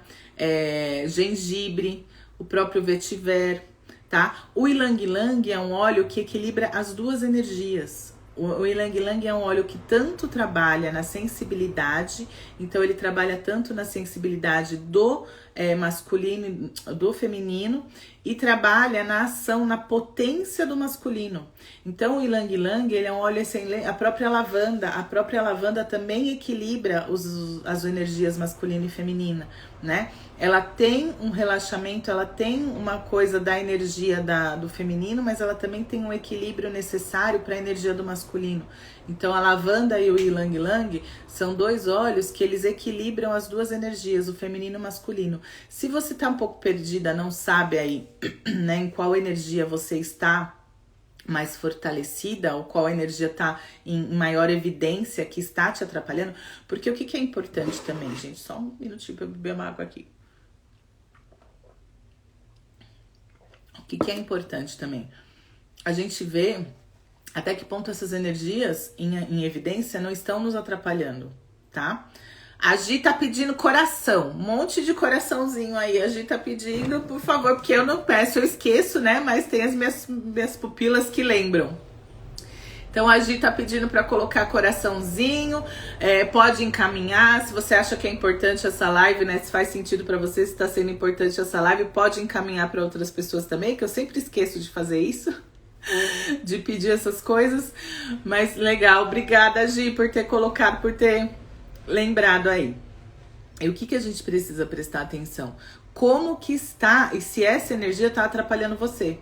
gengibre, o próprio vetiver, tá? O ylang-ylang é um óleo que equilibra as duas energias. O ylang-ylang é um óleo que tanto trabalha na sensibilidade, então ele trabalha tanto na sensibilidade do masculino, do feminino, e trabalha na ação, na potência do masculino. Então o ylang-ylang, ele é um óleo excelente. A própria lavanda também equilibra as energias masculina e feminina, né? Ela tem um relaxamento, ela tem uma coisa da energia do feminino, mas ela também tem um equilíbrio necessário para a energia do masculino. Então a lavanda e o ylang-ylang são dois óleos que eles equilibram as duas energias, o feminino e o masculino. Se você tá um pouco perdida, não sabe aí, né, em qual energia você está mais fortalecida, ou qual energia tá em maior evidência que está te atrapalhando, porque o que é importante também, gente, só um minutinho para eu beber uma água aqui. O que é importante também? A gente vê até que ponto essas energias em evidência não estão nos atrapalhando, tá? A Gi tá pedindo coração, um monte de coraçãozinho aí, a Gi tá pedindo, por favor, porque eu não peço, eu esqueço, né? Mas tem as minhas pupilas que lembram. Então a Gi tá pedindo para colocar coraçãozinho, pode encaminhar, se você acha que é importante essa live, né? Se faz sentido para você, se tá sendo importante essa live, pode encaminhar para outras pessoas também, que eu sempre esqueço de fazer isso. De pedir essas coisas, mas legal, obrigada Gi por ter colocado, por ter lembrado aí. E o que a gente precisa prestar atenção? Como que está, e se essa energia está atrapalhando você,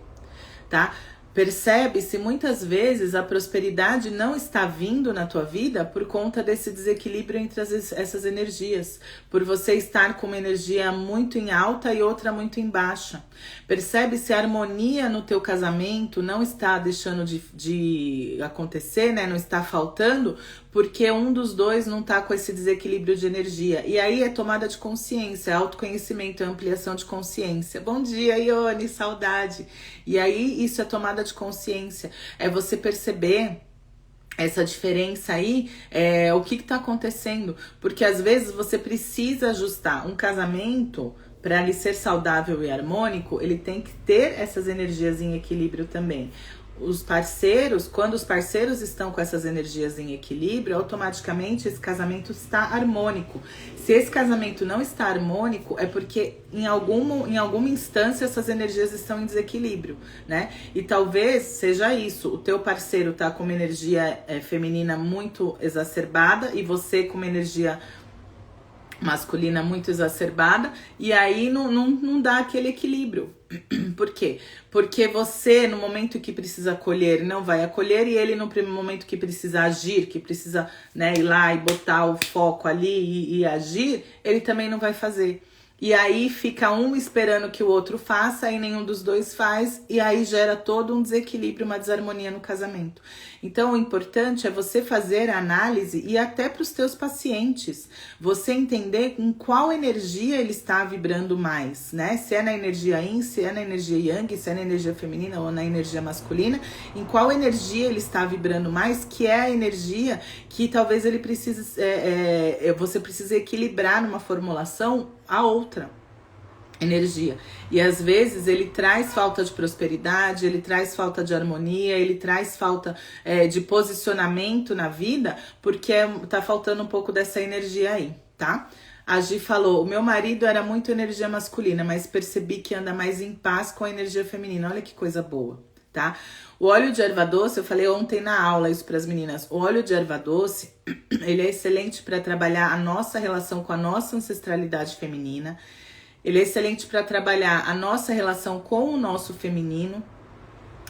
tá? Percebe-se muitas vezes a prosperidade não está vindo na tua vida por conta desse desequilíbrio entre essas energias, por você estar com uma energia muito em alta e outra muito em baixa. Percebe-se a harmonia no teu casamento não está deixando de acontecer, né? Não está faltando porque um dos dois não tá com esse desequilíbrio de energia. E aí é tomada de consciência, é autoconhecimento, é ampliação de consciência. Bom dia, Ione, saudade. E aí isso é tomada de consciência, é você perceber essa diferença aí, o que tá acontecendo, porque às vezes você precisa ajustar um casamento. Para ele ser saudável e harmônico, ele tem que ter essas energias em equilíbrio também. Os parceiros, quando os parceiros estão com essas energias em equilíbrio, automaticamente esse casamento está harmônico. Se esse casamento não está harmônico, é porque em alguma instância essas energias estão em desequilíbrio, né? E talvez seja isso, o teu parceiro tá com uma energia feminina muito exacerbada e você com uma energia masculina muito exacerbada, e aí não dá aquele equilíbrio. Por quê? Porque você, no momento que precisa acolher, não vai acolher, e ele no momento que precisa agir, que precisa, né, ir lá e botar o foco ali e agir, ele também não vai fazer. E aí fica um esperando que o outro faça e nenhum dos dois faz, e aí gera todo um desequilíbrio, uma desarmonia no casamento. Então o importante é você fazer a análise, e até para os teus pacientes, você entender em qual energia ele está vibrando mais, né? Se é na energia yin, se é na energia yang, se é na energia feminina ou na energia masculina, em qual energia ele está vibrando mais, que é a energia que talvez ele precise, você precise equilibrar numa formulação a outra energia. E às vezes ele traz falta de prosperidade, ele traz falta de harmonia, ele traz falta de posicionamento na vida, porque tá faltando um pouco dessa energia aí, tá? A Gi falou, o meu marido era muito energia masculina, mas percebi que anda mais em paz com a energia feminina. Olha que coisa boa, tá? O óleo de erva doce, eu falei ontem na aula isso para as meninas, o óleo de erva doce, ele é excelente para trabalhar a nossa relação com a nossa ancestralidade feminina, ele é excelente para trabalhar a nossa relação com o nosso feminino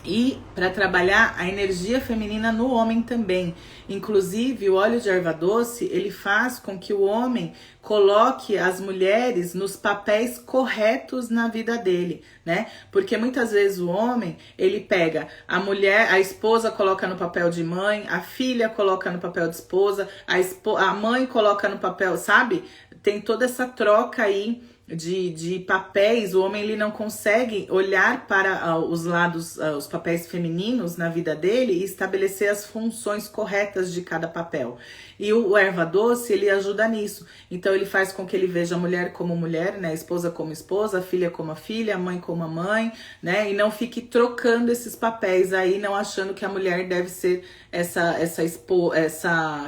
e para trabalhar a energia feminina no homem também. Inclusive, o óleo de erva doce, ele faz com que o homem coloque as mulheres nos papéis corretos na vida dele, né? Porque muitas vezes o homem, ele pega a mulher, a esposa coloca no papel de mãe, a filha coloca no papel de esposa, a mãe coloca no papel, sabe? Tem toda essa troca aí de papéis. O homem ele não consegue olhar para os lados, os papéis femininos na vida dele e estabelecer as funções corretas de cada papel. E o erva doce, ele ajuda nisso. Então ele faz com que ele veja a mulher como mulher, né? A esposa como esposa, a filha como a filha, a mãe como a mãe, né? E não fique trocando esses papéis aí, não achando que a mulher deve ser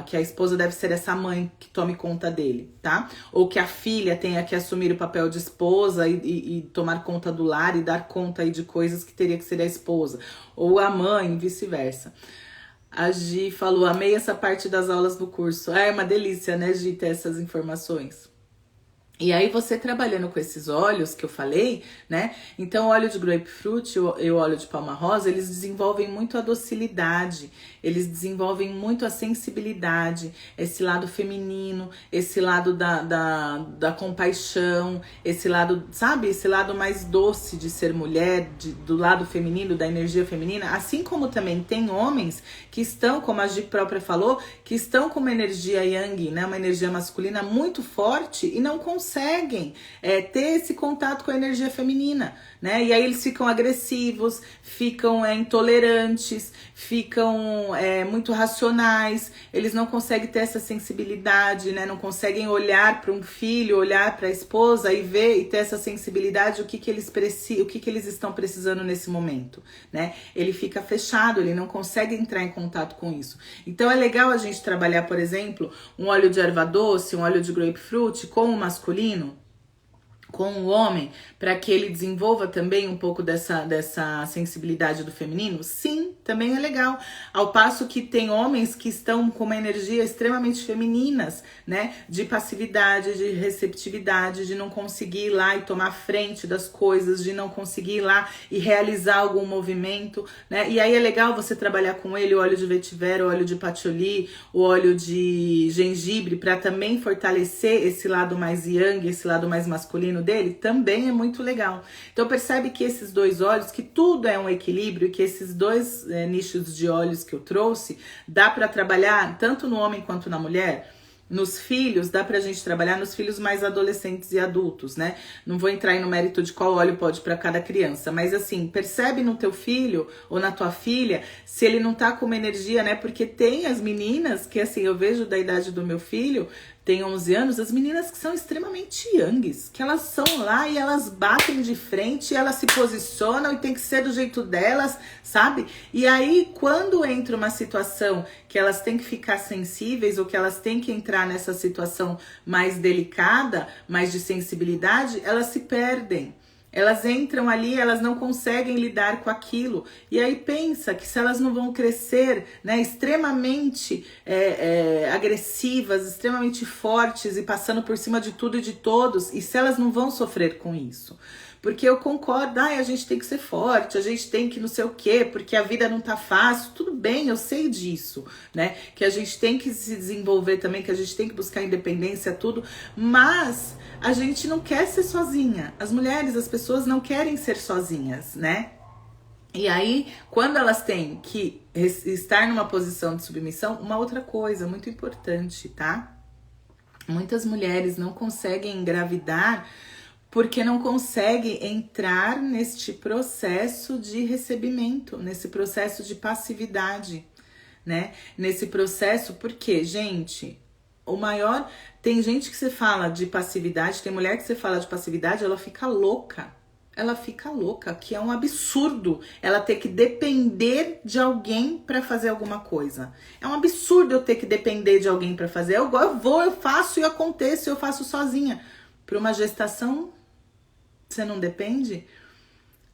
que a esposa deve ser essa mãe que tome conta dele, tá? Ou que a filha tenha que assumir o papel de esposa e tomar conta do lar e dar conta aí de coisas que teria que ser a esposa. Ou a mãe, vice-versa. A Gi falou, amei essa parte das aulas do curso. É uma delícia, né, Gi, ter essas informações. E aí você trabalhando com esses óleos que eu falei, né? Então o óleo de grapefruit e o óleo de palma rosa, eles desenvolvem muito a docilidade, eles desenvolvem muito a sensibilidade, esse lado feminino, esse lado da compaixão, esse lado, sabe? Esse lado mais doce de ser mulher, do lado feminino, da energia feminina. Assim como também tem homens que estão, como a Gi própria falou, que estão com uma energia yang, né? Uma energia masculina muito forte e não conseguem ter esse contato com a energia feminina, né? E aí eles ficam agressivos, ficam intolerantes, ficam muito racionais, eles não conseguem ter essa sensibilidade, né? Não conseguem olhar para um filho, olhar para a esposa e ver e ter essa sensibilidade, o que eles estão precisando nesse momento, né? Ele fica fechado, ele não consegue entrar em contato com isso. Então é legal a gente trabalhar, por exemplo, um óleo de erva doce, um óleo de grapefruit com o masculino, com o homem, para que ele desenvolva também um pouco dessa sensibilidade do feminino? Sim, também é legal. Ao passo que tem homens que estão com uma energia extremamente femininas, né? De passividade, de receptividade, de não conseguir ir lá e tomar frente das coisas, de não conseguir ir lá e realizar algum movimento, né? E aí é legal você trabalhar com ele o óleo de vetiver, o óleo de patchouli, o óleo de gengibre, para também fortalecer esse lado mais yang, esse lado mais masculino masculino dele também é muito legal. Então percebe que esses dois olhos, que tudo é um equilíbrio, que esses dois nichos de olhos que eu trouxe, dá para trabalhar tanto no homem quanto na mulher. Nos filhos, dá pra gente trabalhar nos filhos mais adolescentes e adultos, né? Não vou entrar aí no mérito de qual óleo pode para cada criança, mas assim, percebe no teu filho ou na tua filha se ele não tá com uma energia, né? Porque tem as meninas que, assim, eu vejo da idade do meu filho, tem 11 anos, as meninas que são extremamente youngs, que elas são lá e elas batem de frente, e elas se posicionam e tem que ser do jeito delas, sabe? E aí, quando entra uma situação que elas têm que ficar sensíveis ou que elas têm que entrar nessa situação mais delicada, mais de sensibilidade, elas se perdem. Elas entram ali, elas não conseguem lidar com aquilo. E aí pensa que se elas não vão crescer, né, extremamente agressivas, extremamente fortes e passando por cima de tudo e de todos, e se elas não vão sofrer com isso. Porque eu concordo, a gente tem que ser forte, a gente tem que não sei o quê, porque a vida não tá fácil. Tudo bem, eu sei disso, né? Que a gente tem que se desenvolver também, que a gente tem que buscar independência, tudo. Mas a gente não quer ser sozinha. As mulheres, as pessoas não querem ser sozinhas, né? E aí, quando elas têm que estar numa posição de submissão, uma outra coisa muito importante, tá? Muitas mulheres não conseguem engravidar porque não consegue entrar neste processo de recebimento, nesse processo de passividade, né? Nesse processo, porque, gente, o maior... Tem gente que você fala de passividade, tem mulher que você fala de passividade, ela fica louca. Ela fica louca, que é um absurdo ela ter que depender de alguém para fazer alguma coisa. É um absurdo eu ter que depender de alguém para fazer. Eu vou, eu faço e aconteço, eu faço sozinha. Para uma gestação... Você não depende?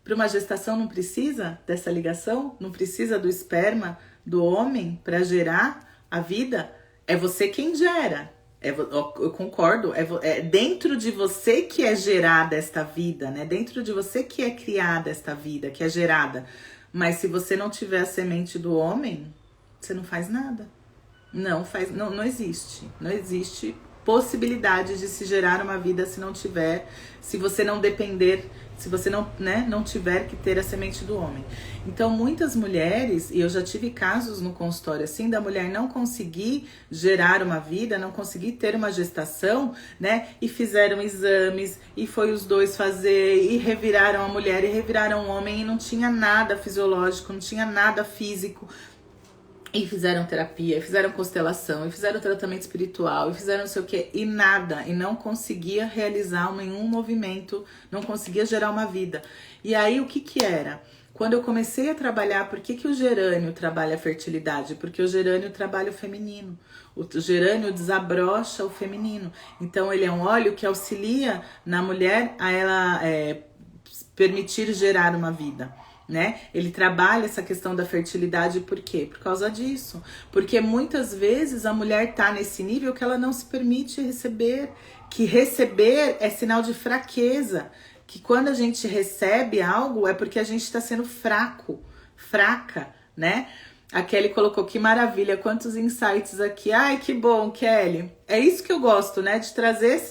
Para uma gestação não precisa dessa ligação? Não precisa do esperma do homem para gerar a vida? É você quem gera. Eu concordo. É dentro de você que é gerada esta vida, né? Dentro de você que é criada esta vida, que é gerada. Mas se você não tiver a semente do homem, você não faz nada. Não existe. Não existe possibilidade de se gerar uma vida se você não depender, se você não tiver que ter a semente do homem. Então, muitas mulheres, e eu já tive casos no consultório assim, da mulher não conseguir gerar uma vida, não conseguir ter uma gestação, né? E fizeram exames, e foi os dois fazer, e reviraram a mulher, e reviraram o homem, e não tinha nada fisiológico, não tinha nada físico. E fizeram terapia, e fizeram constelação, e fizeram tratamento espiritual, e fizeram não sei o que, e nada, e não conseguia realizar nenhum movimento, não conseguia gerar uma vida. E aí o que era? Quando eu comecei a trabalhar, por que o gerânio trabalha a fertilidade? Porque o gerânio trabalha o feminino. O gerânio desabrocha o feminino. Então ele é um óleo que auxilia na mulher a ela permitir gerar uma vida. Né? Ele trabalha essa questão da fertilidade, por quê? Por causa disso. Porque muitas vezes a mulher tá nesse nível que ela não se permite receber, que receber é sinal de fraqueza, que quando a gente recebe algo é porque a gente está sendo fraca, né? A Kelly colocou, que maravilha, quantos insights aqui. Ai, que bom, Kelly. É isso que eu gosto, né? De trazer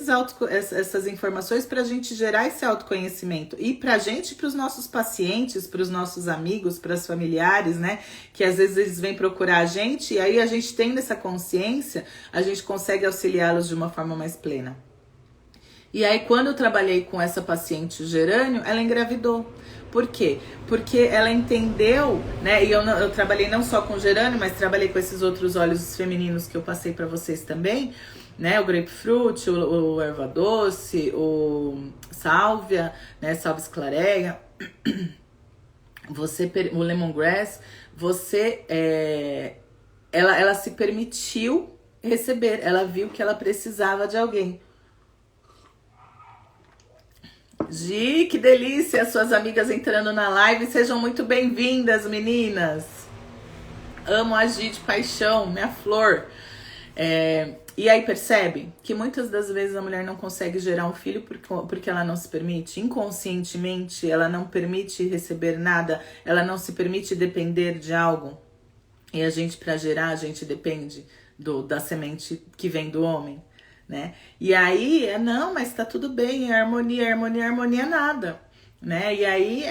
essas informações pra gente gerar esse autoconhecimento. E pra gente, pros nossos pacientes, pros nossos amigos, pras familiares, né? Que às vezes eles vêm procurar a gente e aí a gente tendo essa consciência, a gente consegue auxiliá-los de uma forma mais plena. E aí, quando eu trabalhei com essa paciente, o gerânio, ela engravidou. Por quê? Porque ela entendeu, né? E eu trabalhei não só com gerânio, mas trabalhei com esses outros óleos femininos que eu passei para vocês também, né? O grapefruit, o erva doce, o sálvia, né? Salvia esclareia, o lemongrass. Ela se permitiu receber. Ela viu que ela precisava de alguém. Gi, que delícia, suas amigas entrando na live, sejam muito bem-vindas, meninas. Amo a Gi de paixão, minha flor. E aí percebe que muitas das vezes a mulher não consegue gerar um filho porque ela não se permite, inconscientemente, ela não permite receber nada, ela não se permite depender de algo. E a gente, para gerar, a gente depende da semente que vem do homem. né? E aí, não, mas tá tudo bem, é harmonia, harmonia, harmonia, nada, né? E aí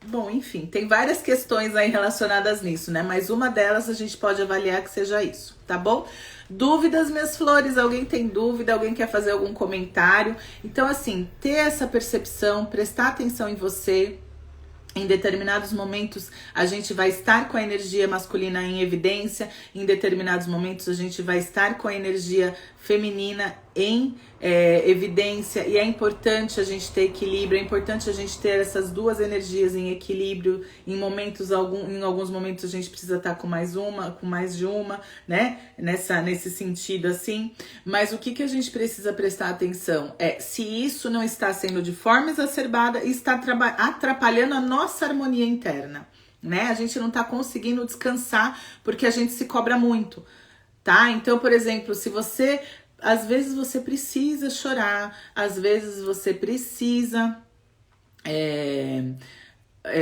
bom, enfim, tem várias questões aí relacionadas nisso, né? Mas uma delas a gente pode avaliar que seja isso, tá bom? Dúvidas, minhas flores? Alguém tem dúvida? Alguém quer fazer algum comentário? Então, assim, ter essa percepção, prestar atenção em você. Em determinados momentos a gente vai estar com a energia masculina em evidência, em determinados momentos a gente vai estar com a energia feminina em evidência, e é importante a gente ter equilíbrio, é importante a gente ter essas duas energias em equilíbrio. Em alguns momentos a gente precisa estar com mais de uma, né? Nesse sentido assim. Mas o que a gente precisa prestar atenção é se isso não está sendo de forma exacerbada e está atrapalhando a nossa harmonia interna, né? A gente não está conseguindo descansar porque a gente se cobra muito, tá? Então, por exemplo, se você... Às vezes você precisa chorar, às vezes você precisa...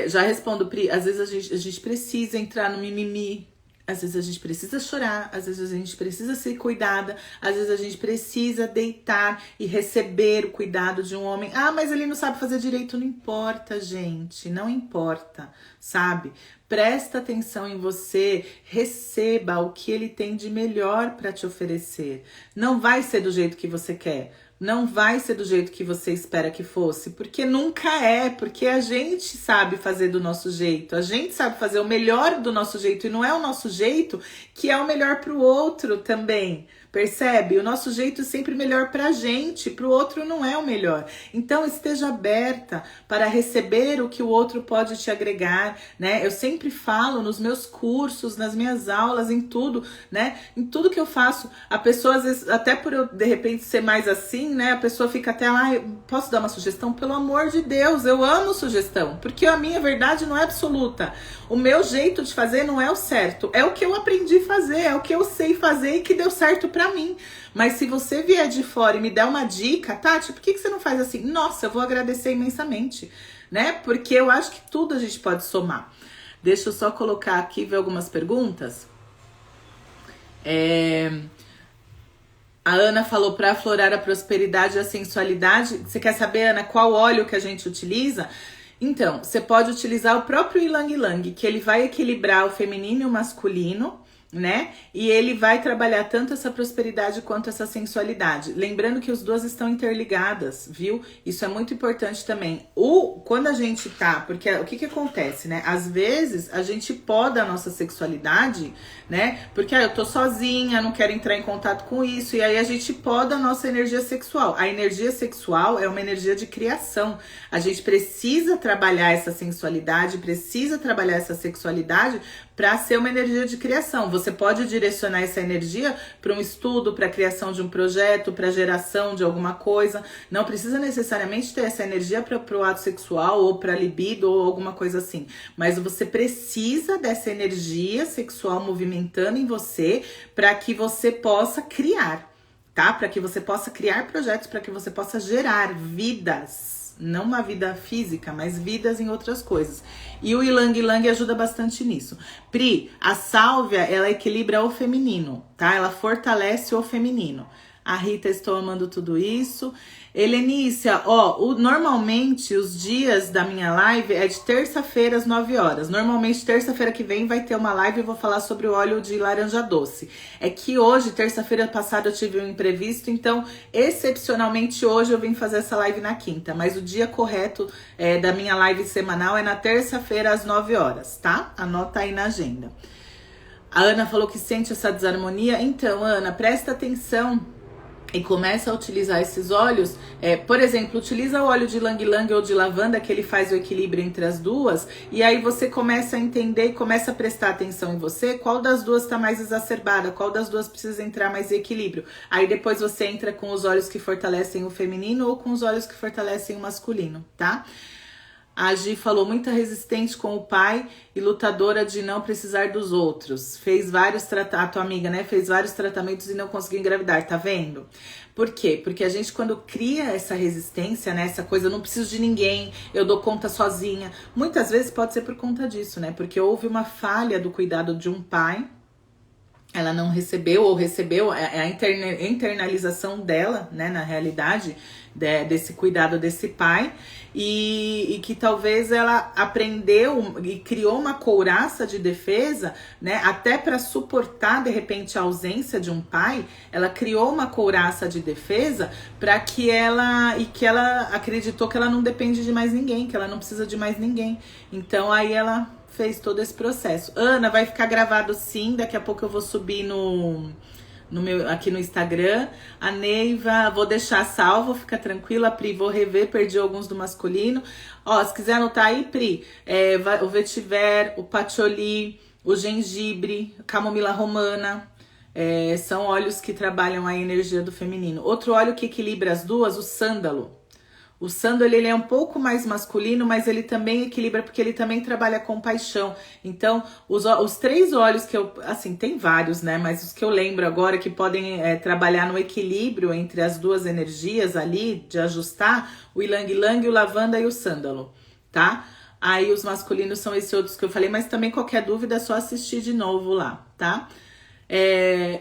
já respondo, Pri, às vezes a gente precisa entrar no mimimi, às vezes a gente precisa chorar, às vezes a gente precisa ser cuidada, às vezes a gente precisa deitar e receber o cuidado de um homem. Ah, mas ele não sabe fazer direito. Não importa, gente, não importa, sabe? Presta atenção em você, receba o que ele tem de melhor para te oferecer. Não vai ser do jeito que você quer. Não vai ser do jeito que você espera que fosse, porque nunca é, porque a gente sabe fazer do nosso jeito, a gente sabe fazer o melhor do nosso jeito, e não é o nosso jeito que é o melhor para o outro também, percebe? O nosso jeito é sempre melhor pra gente, pro outro não é o melhor. Então esteja aberta para receber o que o outro pode te agregar, né? Eu sempre falo nos meus cursos, nas minhas aulas, em tudo, né? Em tudo que eu faço, a pessoa às vezes, até por eu de repente ser mais assim, né? A pessoa fica até lá, posso dar uma sugestão? Pelo amor de Deus, eu amo sugestão, porque a minha verdade não é absoluta. O meu jeito de fazer não é o certo, é o que eu aprendi a fazer, é o que eu sei fazer e que deu certo pra mim. Mas se você vier de fora e me der uma dica, Tati, por que você não faz assim? Nossa, eu vou agradecer imensamente, né? Porque eu acho que tudo a gente pode somar. Deixa eu só colocar aqui, ver algumas perguntas. A Ana falou para aflorar a prosperidade e a sensualidade. Você quer saber, Ana, qual óleo que a gente utiliza? Então, você pode utilizar o próprio Ylang Ylang, que ele vai equilibrar o feminino e o masculino, né? E ele vai trabalhar tanto essa prosperidade quanto essa sensualidade. Lembrando que os duas estão interligadas, viu? Isso é muito importante também. Quando a gente tá... Porque o que acontece, né? Às vezes, a gente poda a nossa sexualidade, né? Porque eu tô sozinha, não quero entrar em contato com isso. E aí a gente poda a nossa energia sexual. A energia sexual é uma energia de criação. A gente precisa trabalhar essa sensualidade, precisa trabalhar essa sexualidade para ser uma energia de criação. Você pode direcionar essa energia para um estudo, para a criação de um projeto, para a geração de alguma coisa. Não precisa necessariamente ter essa energia para o ato sexual ou para libido ou alguma coisa assim. Mas você precisa dessa energia sexual movimentando em você para que você possa criar, tá? Para que você possa criar projetos, para que você possa gerar vidas. Não uma vida física, mas vidas em outras coisas. E o Ylang Ylang ajuda bastante nisso. Pri, a sálvia, ela equilibra o feminino, tá? Ela fortalece o feminino. A Rita, estou amando tudo isso. Helenícia, normalmente os dias da minha live é de terça-feira às 9 horas. Normalmente terça-feira que vem vai ter uma live e eu vou falar sobre o óleo de laranja doce. É que hoje, terça-feira passada, eu tive um imprevisto, então excepcionalmente hoje eu vim fazer essa live na quinta. Mas o dia correto da minha live semanal é na terça-feira às 9 horas, tá? Anota aí na agenda. A Ana falou que sente essa desarmonia. Então, Ana, presta atenção e começa a utilizar esses óleos, por exemplo, utiliza o óleo de Ylang Ylang ou de lavanda, que ele faz o equilíbrio entre as duas, e aí você começa a entender e começa a prestar atenção em você, qual das duas está mais exacerbada, qual das duas precisa entrar mais em equilíbrio. Aí depois você entra com os óleos que fortalecem o feminino ou com os óleos que fortalecem o masculino, tá? A Gi falou, muito resistente com o pai e lutadora de não precisar dos outros. Fez vários tratamentos, a tua amiga, né? Fez vários tratamentos e não conseguiu engravidar, tá vendo? Por quê? Porque a gente, quando cria essa resistência, né? Essa coisa, eu não preciso de ninguém, eu dou conta sozinha. Muitas vezes pode ser por conta disso, né? Porque houve uma falha do cuidado de um pai ela não recebeu, ou recebeu a internalização dela, né, na realidade, desse cuidado desse pai, e que talvez ela aprendeu e criou uma couraça de defesa, né, até para suportar de repente a ausência de um pai. Ela criou uma couraça de defesa para que ela acreditou que ela não depende de mais ninguém, que ela não precisa de mais ninguém. Então aí ela fez todo esse processo. Ana, vai ficar gravado sim, daqui a pouco eu vou subir aqui no Instagram. A Neiva, vou deixar salvo, fica tranquila, Pri, vou rever, perdi alguns do masculino. Ó, se quiser anotar aí, Pri, o vetiver, o patchouli, o gengibre, camomila romana, são óleos que trabalham a energia do feminino. Outro óleo que equilibra as duas, o sândalo. O sândalo, ele é um pouco mais masculino, mas ele também equilibra, porque ele também trabalha com paixão. Então, os 3 óleos que eu... Assim, tem vários, né? Mas os que eu lembro agora que podem trabalhar no equilíbrio entre as duas energias ali, de ajustar, o ilang-ilang, o lavanda e o sândalo, tá? Aí os masculinos são esses outros que eu falei, mas também qualquer dúvida é só assistir de novo lá, tá?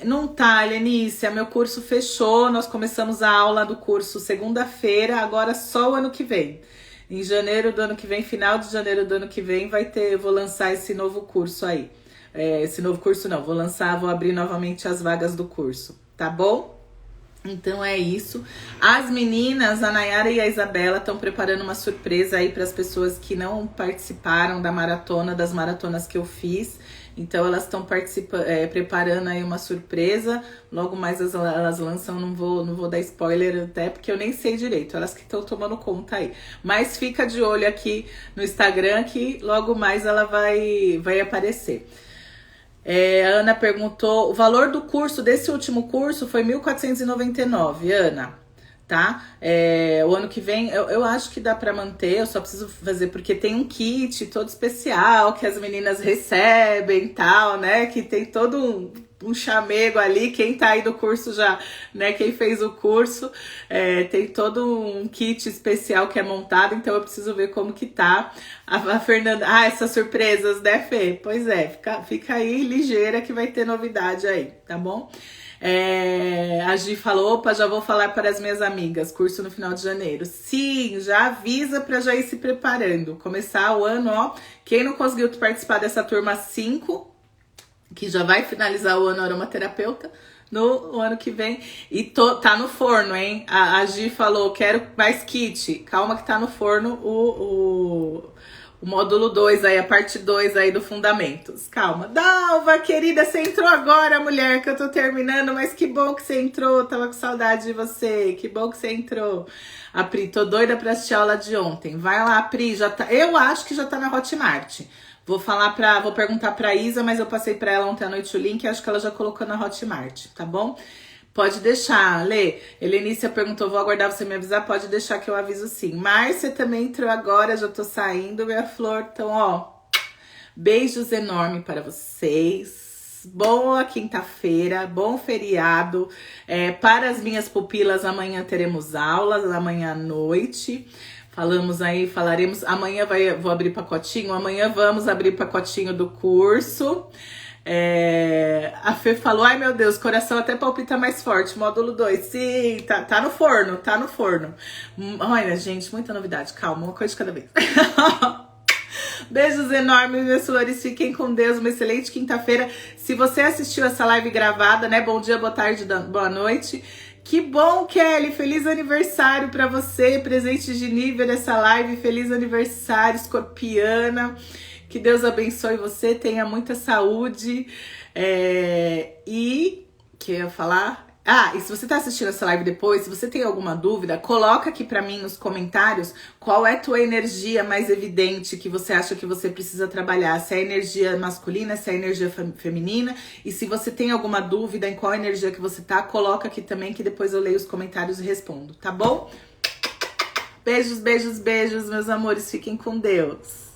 Não tá, Lenícia, meu curso fechou, nós começamos a aula do curso segunda-feira, agora só o ano que vem. Em janeiro do ano que vem, final de janeiro do ano que vem, vou lançar esse novo curso aí. Esse novo curso não, vou abrir novamente as vagas do curso, tá bom? Então é isso. As meninas, a Nayara e a Isabela, estão preparando uma surpresa aí para as pessoas que não participaram das maratonas que eu fiz. Então elas estão preparando aí uma surpresa. Logo mais elas lançam, não vou dar spoiler até, porque eu nem sei direito. Elas que estão tomando conta aí. Mas fica de olho aqui no Instagram que logo mais ela vai aparecer. A Ana perguntou, o valor do curso, desse último curso, foi R$ 1.499, Ana, tá? O ano que vem, eu acho que dá pra manter, eu só preciso fazer, porque tem um kit todo especial que as meninas recebem e tal, né? Que tem todo um chamego ali, quem tá aí do curso já, né? Quem fez o curso, tem todo um kit especial que é montado, então eu preciso ver como que tá. A Fernanda, essas surpresas, né, Fê? Pois fica aí ligeira que vai ter novidade aí, tá bom? A Gi falou, opa, já vou falar para as minhas amigas, curso no final de janeiro. Sim, já avisa para já ir se preparando, começar o ano, ó. Quem não conseguiu participar dessa turma 5, que já vai finalizar o ano aromaterapeuta no ano que vem, e tá no forno, hein? A Gi falou, quero mais kit, calma que tá no forno o módulo 2 aí, a parte 2 aí do Fundamentos. Calma. Dalva, querida, você entrou agora, mulher, que eu tô terminando, mas que bom que você entrou, tava com saudade de você, que bom que você entrou. A Pri, tô doida pra assistir a aula de ontem. Vai lá, Pri, eu acho que já tá na Hotmart. Vou perguntar pra Isa, mas eu passei pra ela ontem à noite o link, acho que ela já colocou na Hotmart, tá bom? Pode deixar, Lê. Helenícia perguntou, vou aguardar você me avisar? Pode deixar que eu aviso sim. Márcia também entrou agora, já tô saindo, minha flor. Então, ó, beijos enormes para vocês. Boa quinta-feira, bom feriado. Para as minhas pupilas, amanhã teremos aulas, amanhã à noite. Falaremos. Amanhã vou abrir pacotinho, amanhã vamos abrir pacotinho do curso. A Fê falou, ai meu Deus, coração até palpita mais forte, módulo 2, sim, tá no forno. Olha, gente, muita novidade, calma, uma coisa de cada vez. Beijos enormes, meus flores, fiquem com Deus, uma excelente quinta-feira. Se você assistiu essa live gravada, né, bom dia, boa tarde, boa noite. Que bom, Kelly, feliz aniversário pra você, presente de nível dessa live, feliz aniversário, escorpiana. Que Deus abençoe você, tenha muita saúde. E que eu ia falar? E se você tá assistindo essa live depois, se você tem alguma dúvida, coloca aqui pra mim nos comentários qual é a tua energia mais evidente que você acha que você precisa trabalhar. Se é a energia masculina, se é a energia feminina. E se você tem alguma dúvida em qual energia que você tá, coloca aqui também que depois eu leio os comentários e respondo, tá bom? Beijos, beijos, beijos, meus amores. Fiquem com Deus.